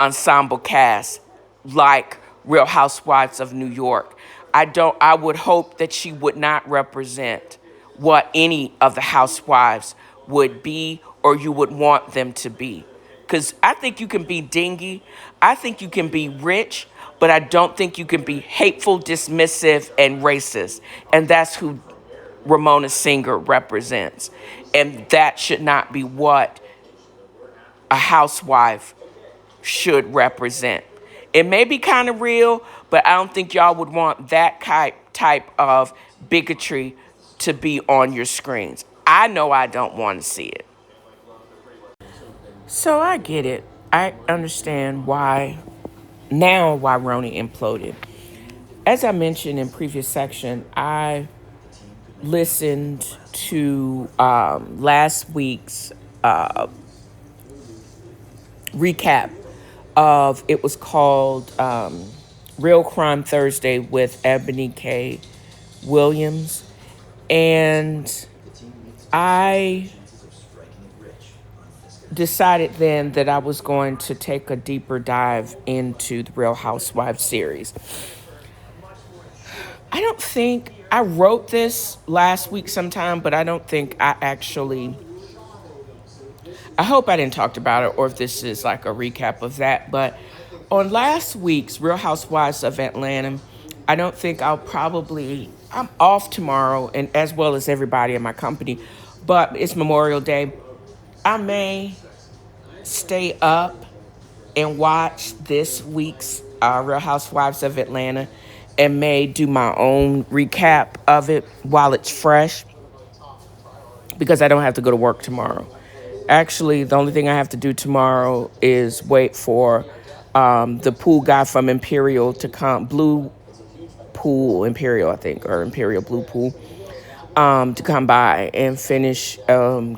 ensemble cast like Real Housewives of New York. I would hope that she would not represent what any of the housewives would be or you would want them to be. Because I think you can be dingy, I think you can be rich, but I don't think you can be hateful, dismissive, and racist. And that's who Ramona Singer represents. And that should not be what a housewife should represent. It may be kind of real, but I don't think y'all would want that type of bigotry to be on your screens. I know I don't want to see it. So I get it. I understand why Roni imploded. As I mentioned in previous section, I listened to last week's recap of, it was called Real Crime Thursday with Ebony K. Williams. And I decided then that I was going to take a deeper dive into the Real Housewives series. I don't think I wrote this last week sometime, but I don't think I actually, I hope I didn't talk about it or if this is like a recap of that. But on last week's Real Housewives of Atlanta, I don't think I'm off tomorrow, and as well as everybody in my company, but it's Memorial Day. I may stay up and watch this week's Real Housewives of Atlanta and may do my own recap of it while it's fresh, because I don't have to go to work tomorrow. Actually, the only thing I have to do tomorrow is wait for the pool guy from Imperial to come, Blue Pool, Imperial, I think, or Imperial Blue Pool, to come by and finish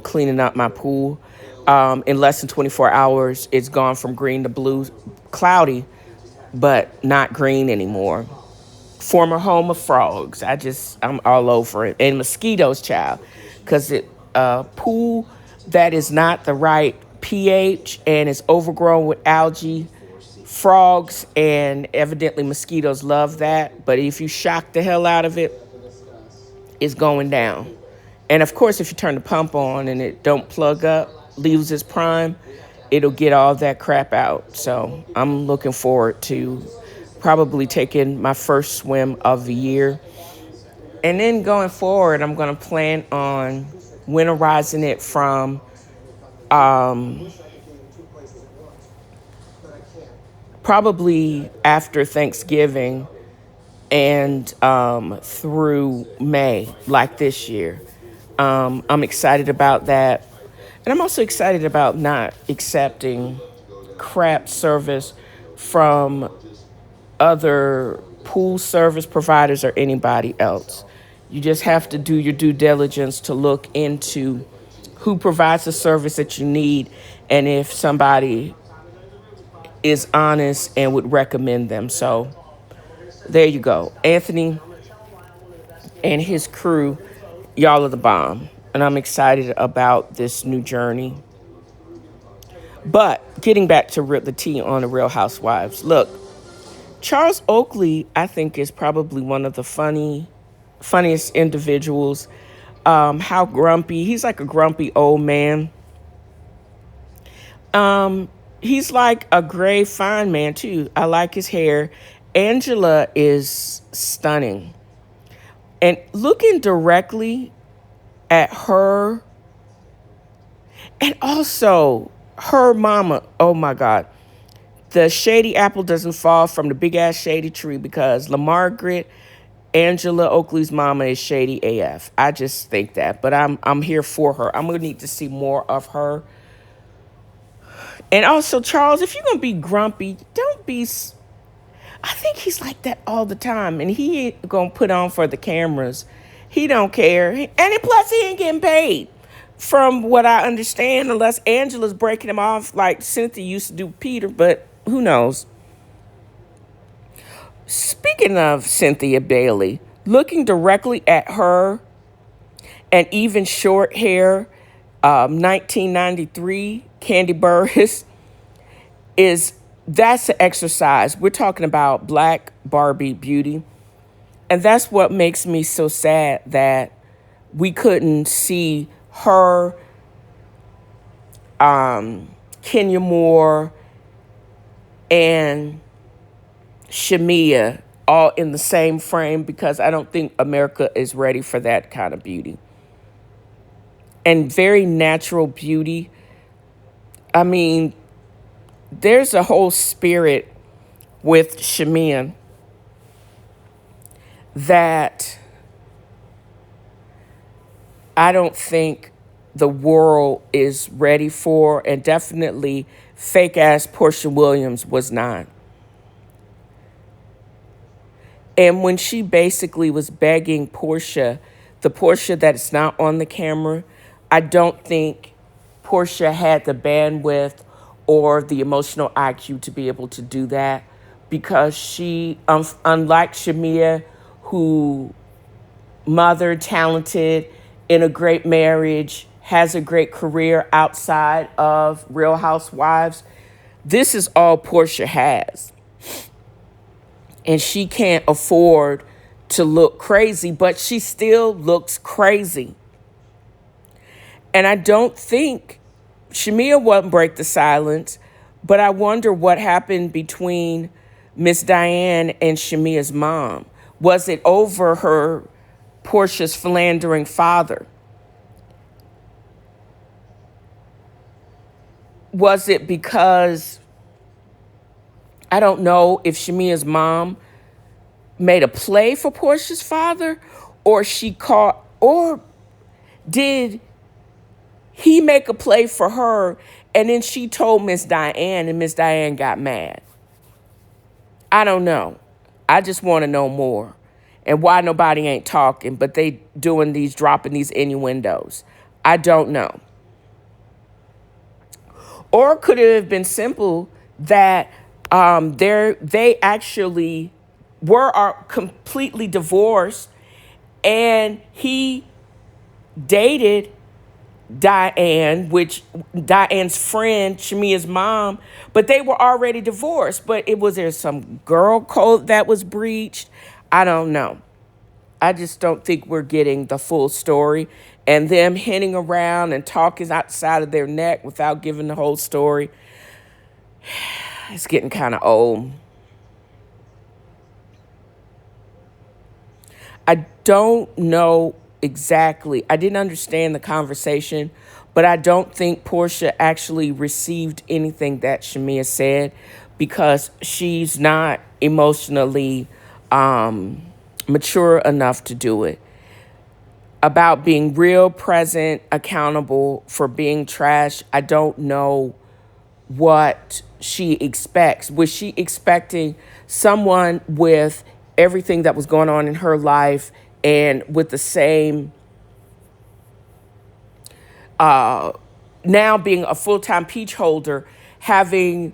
cleaning up my pool. In less than 24 hours, it's gone from green to blue, cloudy, but not green anymore. Former home of frogs. I'm all over it. And mosquitoes, child, because it pool that is not the right pH and is overgrown with algae, frogs, and evidently mosquitoes love that. But if you shock the hell out of it, it's going down. And of course, if you turn the pump on and it don't plug up, leaves its prime, it'll get all that crap out. So I'm looking forward to probably taking my first swim of the year. And then going forward, I'm going to plan on winterizing it from probably after Thanksgiving and through May, like this year. I'm excited about that. And I'm also excited about not accepting crap service from other pool service providers or anybody else. You just have to do your due diligence to look into who provides the service that you need and if somebody is honest and would recommend them. So there you go. Anthony and his crew, y'all are the bomb. And I'm excited about this new journey. But getting back to the tea on the Real Housewives. Look, Charles Oakley, I think, is probably one of the funniest individuals. How grumpy. He's like a grumpy old man. He's like a gray, fine man, too. I like his hair. Angela is stunning. And looking directly at her, and also her mama, oh my God. The shady apple doesn't fall from the big-ass shady tree, because LaMargaret, Angela Oakley's mama, is shady AF. I just think that. But I'm here for her. I'm going to need to see more of her. And also, Charles, if you're going to be grumpy, don't be... I think he's like that all the time. And he ain't going to put on for the cameras. He don't care. And plus, he ain't getting paid. From what I understand, unless Angela's breaking him off like Cynthia used to do Peter. But who knows? Speaking of Cynthia Bailey, looking directly at her and even short hair, 1993 Candy Burris, that's an exercise. We're talking about Black Barbie beauty. And that's what makes me so sad that we couldn't see her, Kenya Moore, and Shamia all in the same frame, because I don't think America is ready for that kind of beauty. And very natural beauty. I mean, there's a whole spirit with Shamia that I don't think the world is ready for, and definitely fake-ass Portia Williams was not. And when she basically was begging Portia, the Portia that is not on the camera, I don't think Portia had the bandwidth or the emotional IQ to be able to do that, because she, unlike Shamia, who mother, talented, in a great marriage, has a great career outside of Real Housewives, this is all Portia has. And she can't afford to look crazy, but she still looks crazy. And I don't think Shamia won't break the silence, but I wonder what happened between Miss Diane and Shamia's mom. Was it over her Portia's philandering father? Was it because, I don't know if Shamia's mom made a play for Portia's father, or did he make a play for her and then she told Miss Diane and Miss Diane got mad? I don't know. I just want to know more. And why nobody ain't talking, but they dropping these innuendos. I don't know. Or could it have been simple that they actually were completely divorced, and he dated Diane, which Diane's friend, Shamia's mom, but they were already divorced. But there some girl code that was breached? I don't know. I just don't think we're getting the full story. And them hinting around and talking outside of their neck without giving the whole story, it's getting kind of old. I don't know exactly. I didn't understand the conversation, but I don't think Portia actually received anything that Shamia said, because she's not emotionally mature enough to do it. About being real, present, accountable for being trash, I don't know what she expects. Was she expecting someone with everything that was going on in her life and with the same, now being a full-time peach holder, handling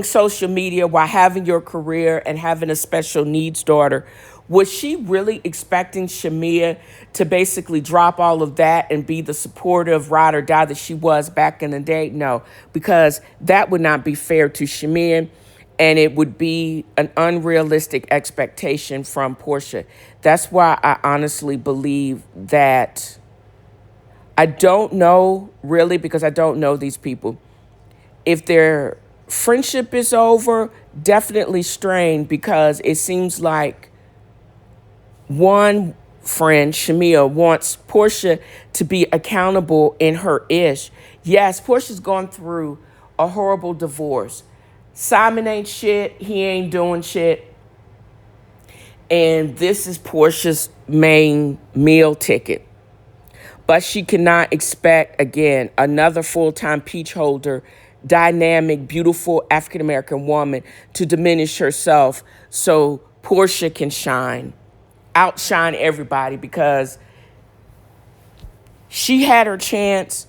social media while having your career and having a special needs daughter? Was she really expecting Shamia to basically drop all of that and be the supportive ride or die that she was back in the day? No, because that would not be fair to Shamia, and it would be an unrealistic expectation from Portia. That's why I honestly believe that, I don't know really, because I don't know these people, if their friendship is over, definitely strained, because it seems like one friend, Shamia, wants Portia to be accountable in her ish. Yes, Portia's gone through a horrible divorce. Simon ain't shit. He ain't doing shit. And this is Portia's main meal ticket. But she cannot expect, again, another full-time peach holder, dynamic, beautiful African-American woman to diminish herself so Portia can outshine everybody, because she had her chance.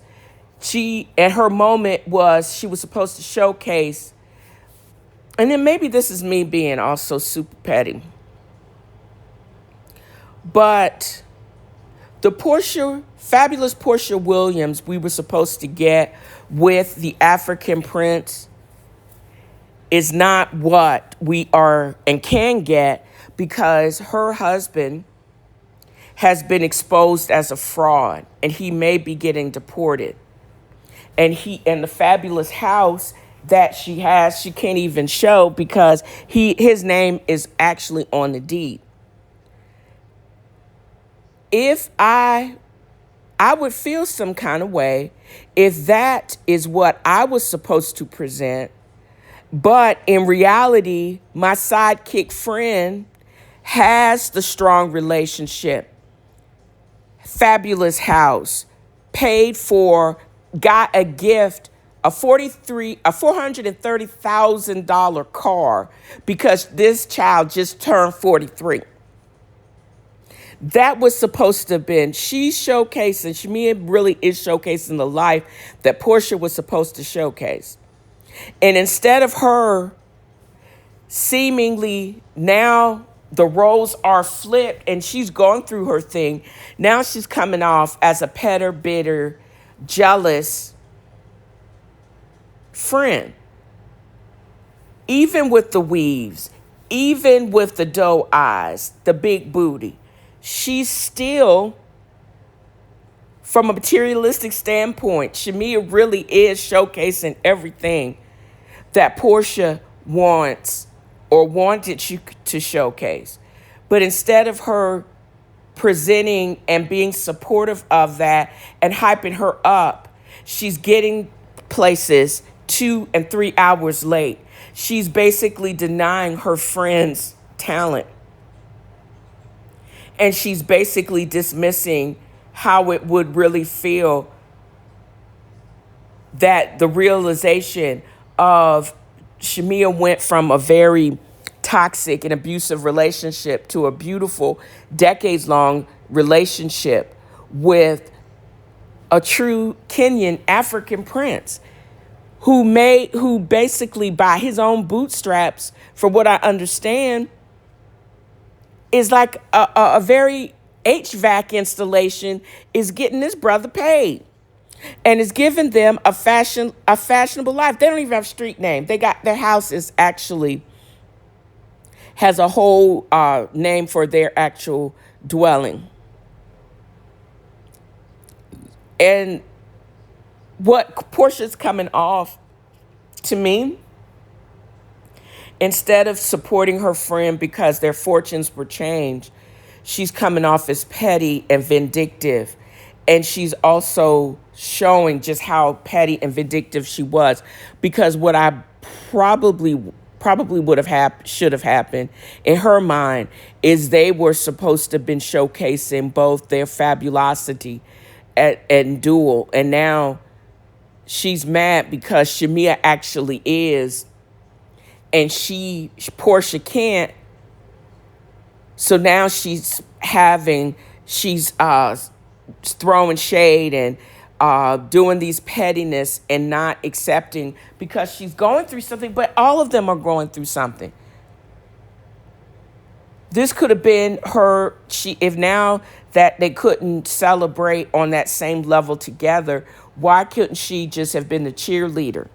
And her moment was, she was supposed to showcase, and then maybe this is me being also super petty, but the fabulous Portia Williams we were supposed to get with the African Prince is not what we are and can get, because her husband has been exposed as a fraud and he may be getting deported. And the fabulous house that she has, she can't even show because his name is actually on the deed. If I would feel some kind of way if that is what I was supposed to present, but in reality, my sidekick friend has the strong relationship, fabulous house, paid for, got a gift, a $430,000 car because this child just turned 43. That was supposed to have been, she's showcasing, Shamia really is showcasing the life that Portia was supposed to showcase. And instead of her seemingly, now the roles are flipped and she's going through her thing. Now she's coming off as a petter, bitter, jealous friend. Even with the weaves, even with the doe eyes, the big booty, she's still, from a materialistic standpoint, Shamia really is showcasing everything that Portia wants or wanted you to showcase. But instead of her presenting and being supportive of that and hyping her up, she's getting places 2 and 3 hours late. She's basically denying her friend's talent. And she's basically dismissing how it would really feel, that the realization of Shamia went from a very toxic and abusive relationship to a beautiful decades-long relationship with a true Kenyan African prince who basically by his own bootstraps, from what I understand, is like a very HVAC installation, is getting this brother paid and is giving them a fashionable life. They don't even have a street name. They got, their house is actually has a whole name for their actual dwelling. And what Portia's coming off to me, instead of supporting her friend because their fortunes were changed, she's coming off as petty and vindictive. And she's also showing just how petty and vindictive she was. Because what I probably would have should have happened in her mind is they were supposed to have been showcasing both their fabulosity and dual. And now she's mad because Shamia actually is, and Portia can't. So now she's throwing shade and doing these pettiness and not accepting, because she's going through something, but all of them are going through something. This could have been her, if now that they couldn't celebrate on that same level together, why couldn't she just have been the cheerleader?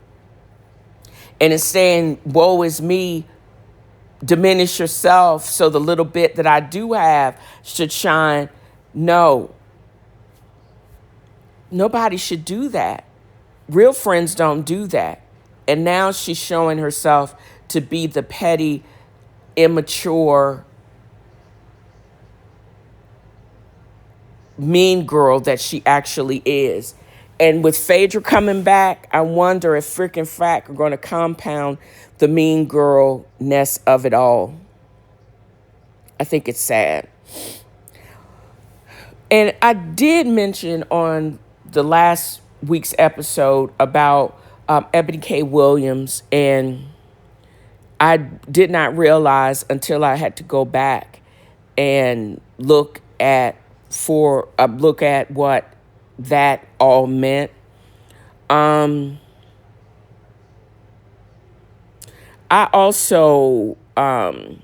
And it's saying, woe is me, diminish yourself so the little bit that I do have should shine. No. Nobody should do that. Real friends don't do that. And now she's showing herself to be the petty, immature, mean girl that she actually is. And with Phaedra coming back, I wonder if freaking F.A.A.F.O are going to compound the mean girl-ness of it all. I think it's sad. And I did mention on the last week's episode about Ebony K. Williams, and I did not realize until I had to go back and look at what that all meant. I also am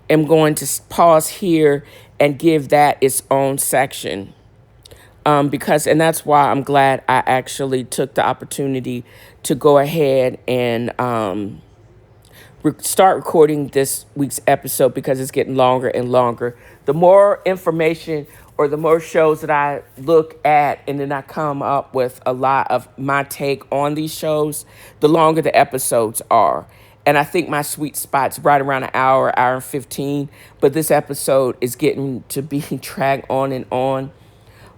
going to pause here and give that its own section, because, and that's why I'm glad I actually took the opportunity to go ahead and start recording this week's episode, because it's getting longer and longer. The more information or the more shows that I look at and then I come up with a lot of my take on these shows, the longer the episodes are. And I think my sweet spot's right around an hour, hour and 15. But this episode is getting to be dragged on and on.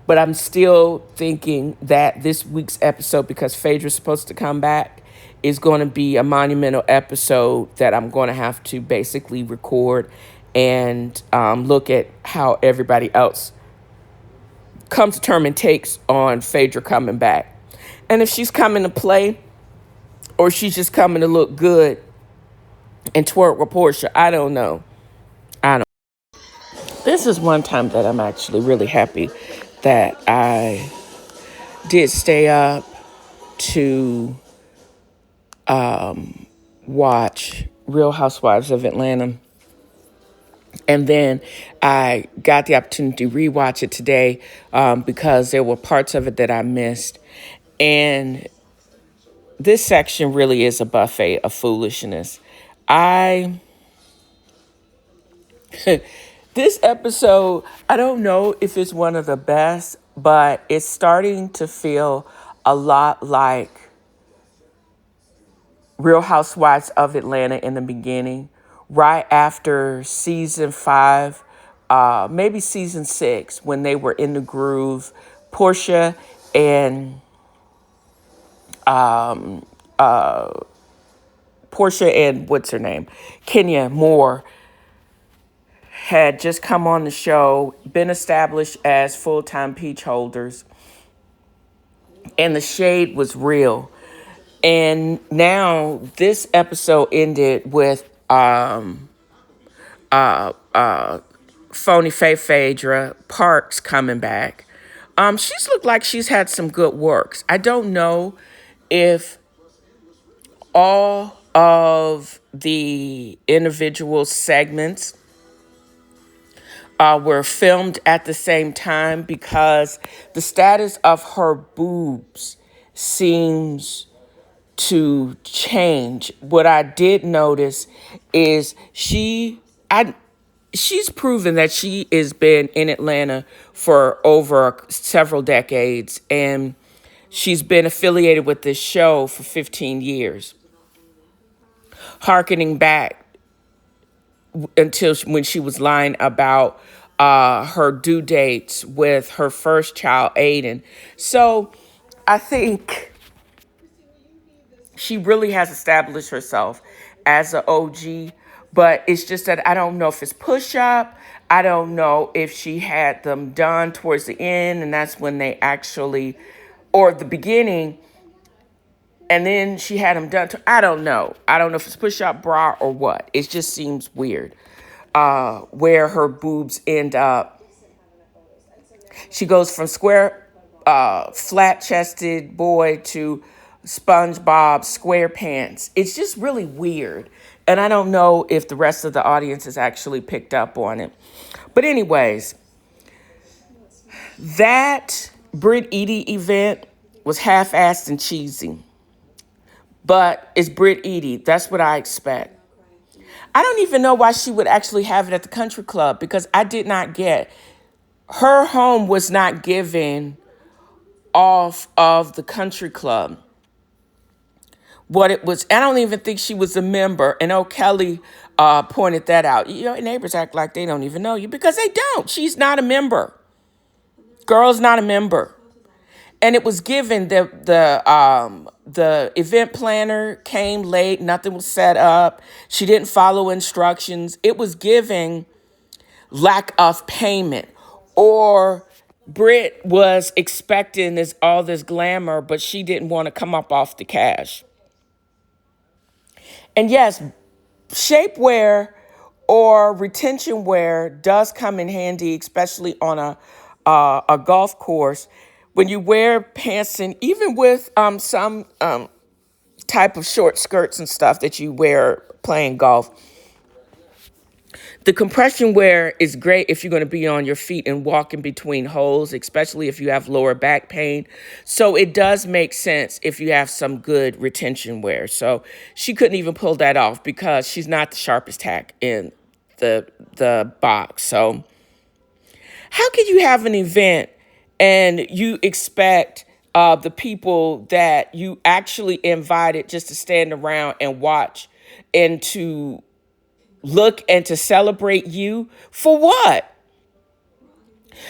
But I'm still thinking that this week's episode, because Phaedra's supposed to come back, is going to be a monumental episode that I'm going to have to basically record and look at how everybody else comes to term and takes on Phaedra coming back. And if she's coming to play or she's just coming to look good and twerk with Portia, I don't know. This is one time that I'm actually really happy that I did stay up to watch Real Housewives of Atlanta. And then I got the opportunity to rewatch it today because there were parts of it that I missed. And this section really is a buffet of foolishness. This episode, I don't know if it's one of the best, but it's starting to feel a lot like Real Housewives of Atlanta in the beginning, right after season 5, maybe season 6, when they were in the groove. Portia and what's her name, Kenya Moore, had just come on the show, been established as full-time peach holders, and the shade was real. And now this episode ended with phony Phaedra Parks coming back. She's looked like she's had some good works. I don't know if all of the individual segments were filmed at the same time, because the status of her boobs seems to change. What I did notice is she's proven that she has been in Atlanta for over several decades, and she's been affiliated with this show for 15 years, hearkening back until when she was lying about her due dates with her first child, Aiden. So I think she really has established herself as an OG, but it's just that I don't know if it's push-up. I don't know if she had them done towards the end, and that's when they actually, or the beginning, and then she had them done. I don't know. I don't know if it's push-up bra or what. It just seems weird where her boobs end up. She goes from square, flat-chested boy to SpongeBob SquarePants. It's just really weird. And I don't know if the rest of the audience has actually picked up on it. But anyways, that Brit Edie event was half-assed and cheesy. But it's Brit Edie. That's what I expect. I don't even know why she would actually have it at the country club, because I did not get. Her home was not given off of the country club. What it was, I don't even think she was a member. And Kelly pointed that out. You know, neighbors act like they don't even know you, because they don't. She's not a member. Girl's not a member. And it was given, the event planner came late. Nothing was set up. She didn't follow instructions. It was giving lack of payment, or Britt was expecting all this glamour, but she didn't want to come up off the cash. And yes, shapewear or retention wear does come in handy, especially on a golf course. When you wear pants, and even with some type of short skirts and stuff that you wear playing golf, the compression wear is great if you're going to be on your feet and walk in between holes, especially if you have lower back pain. So it does make sense if you have some good retention wear. So she couldn't even pull that off because she's not the sharpest tack in the box. So how can you have an event and you expect the people that you actually invited just to stand around and watch and to look and to celebrate you for what?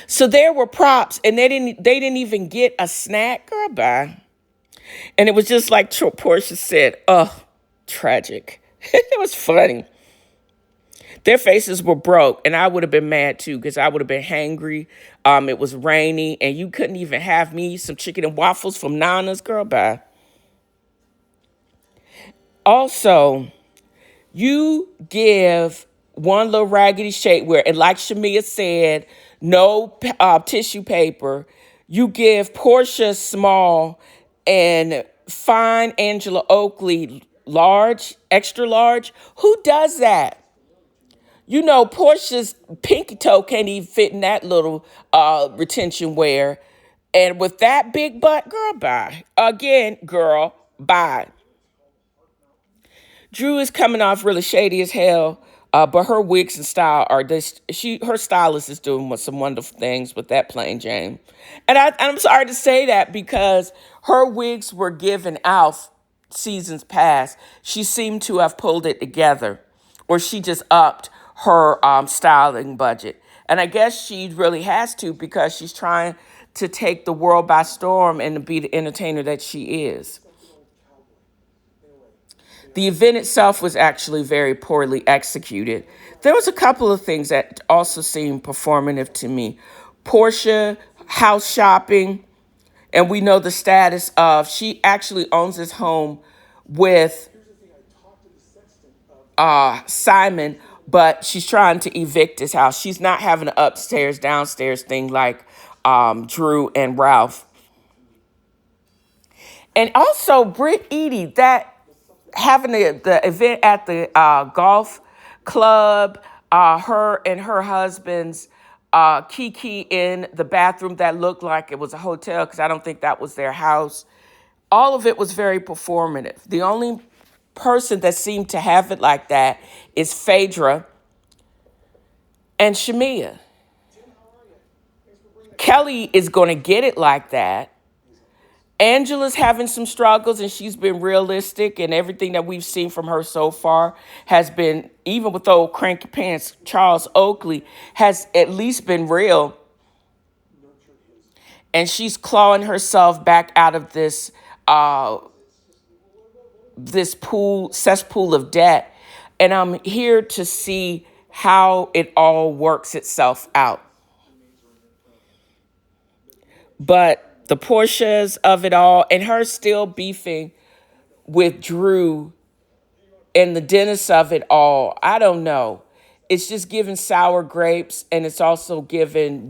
So there were props, and they didn't even get a snack. Girl, bye. And it was just like Portia said, oh, tragic. It was funny. Their faces were broke, and I would have been mad too, because I would have been hangry. It was rainy, and you couldn't even have me some chicken and waffles from Nana's. Girl, bye. Also, you give one little raggedy shapewear. And like Shamia said, no tissue paper. You give Portia small and fine Angela Oakley large, extra large. Who does that? You know, Portia's pinky toe can't even fit in that little retention wear. And with that big butt, girl, bye. Again, girl, bye. Drew is coming off really shady as hell, but her wigs and style are this. Her stylist is doing some wonderful things with that plain Jane, and I'm sorry to say that because her wigs were given out seasons past. She seemed to have pulled it together, or she just upped her styling budget, and I guess she really has to because she's trying to take the world by storm and to be the entertainer that she is. The event itself was actually very poorly executed. There was a couple of things that also seemed performative to me. Portia house shopping, and we know the status of she actually owns this home with Simon, but she's trying to evict his house. She's not having an upstairs downstairs thing like Drew and Ralph. And also Britt Eady, that having the event at the golf club, her and her husband's Kiki in the bathroom that looked like it was a hotel because I don't think that was their house. All of it was very performative. The only person that seemed to have it like that is Phaedra and Shamia. Kelly is going to get it like that. Angela's having some struggles and she's been realistic, and everything that we've seen from her so far has been, even with old cranky pants, Charles Oakley has at least been real. And she's clawing herself back out of this cesspool of debt. And I'm here to see how it all works itself out. But the Portias of it all, and her still beefing with Drew and the Dennis of it all, I don't know. It's just giving sour grapes, and it's also giving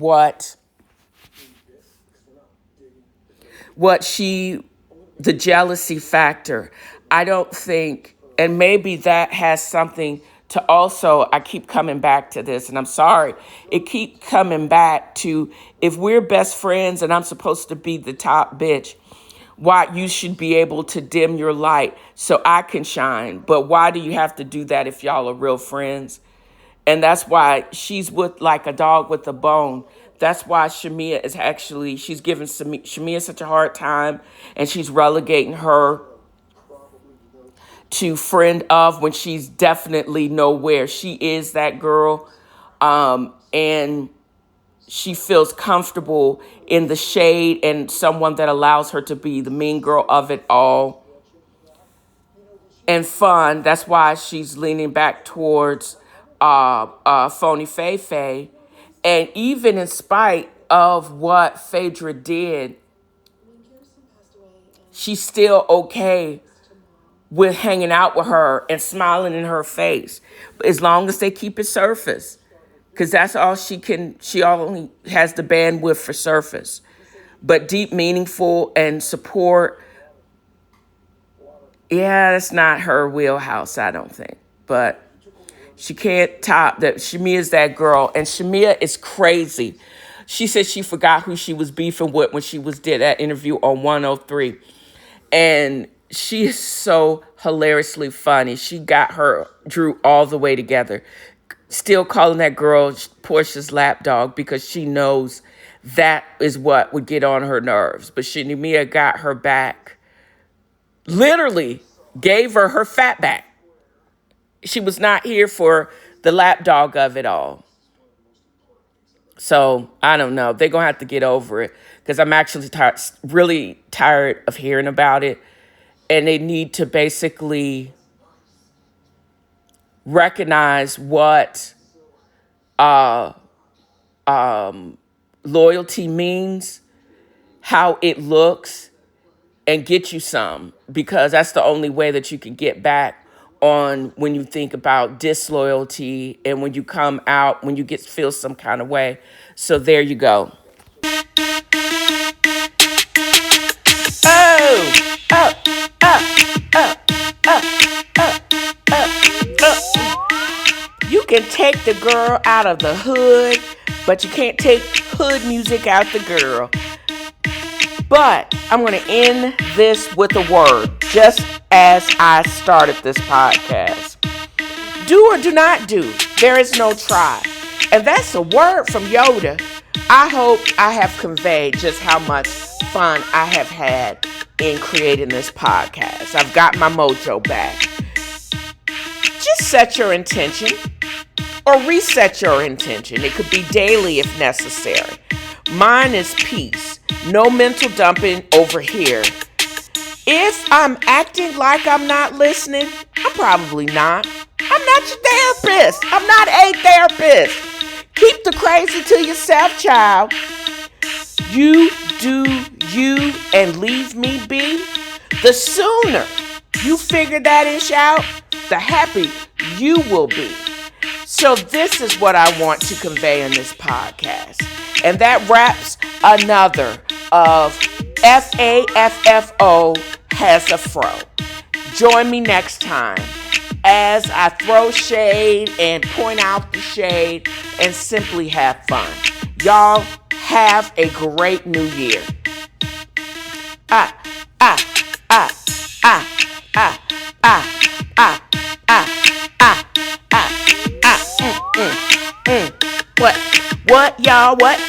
the jealousy factor. I don't think, and maybe that has something to also, I keep coming back to this, and I'm sorry, it keep coming back to, if we're best friends and I'm supposed to be the top bitch, why you should be able to dim your light so I can shine. But why do you have to do that if y'all are real friends? And that's why she's with like a dog with a bone. That's why Shamia is actually, she's giving Shamia such a hard time, and she's relegating her to friend of when she's definitely nowhere. She is that girl. And she feels comfortable in the shade and someone that allows her to be the mean girl of it all. And fun. That's why she's leaning back towards phony F.A.A.F.O. And even in spite of what Phaedra did, she's still okay with hanging out with her and smiling in her face, as long as they keep it surface, because that's all she can. She only has the bandwidth for surface, but deep, meaningful, and support. Yeah, that's not her wheelhouse, I don't think. But she can't top that. Shamia's that girl, and Shamia is crazy. She said she forgot who she was beefing with when she did that interview on 103. And she is so hilariously funny. She got Drew all the way together. Still calling that girl Portia's lapdog because she knows that is what would get on her nerves. But Shamia got her back. Literally gave her fat back. She was not here for the lapdog of it all. So, I don't know. They're going to have to get over it because I'm actually really tired of hearing about it. And they need to basically recognize what loyalty means, how it looks, and get you some, because that's the only way that you can get back on when you think about disloyalty and when you come out, when you feel some kind of way. So there you go. Oh, oh, you can take the girl out of the hood, but you can't take hood music out the girl. But I'm going to end this with a word, just as I started this podcast. Do or do not do. There is no try. And that's a word from Yoda. I hope I have conveyed just how much fun I have had in creating this podcast. I've got my mojo back. Just set your intention or reset your intention. It could be daily if necessary. Mine is peace. No mental dumping over here. If I'm acting like I'm not listening, I'm probably not. I'm not your therapist. I'm not a therapist. Keep the crazy to yourself, child. You do you and leave me be. The sooner you figure that ish out, the happier you will be. So this is what I want to convey in this podcast. And that wraps another of F.A.A.F.O has a fro. Join me next time as I throw shade and point out the shade and simply have fun. Y'all have a great new year. What? What, y'all? What?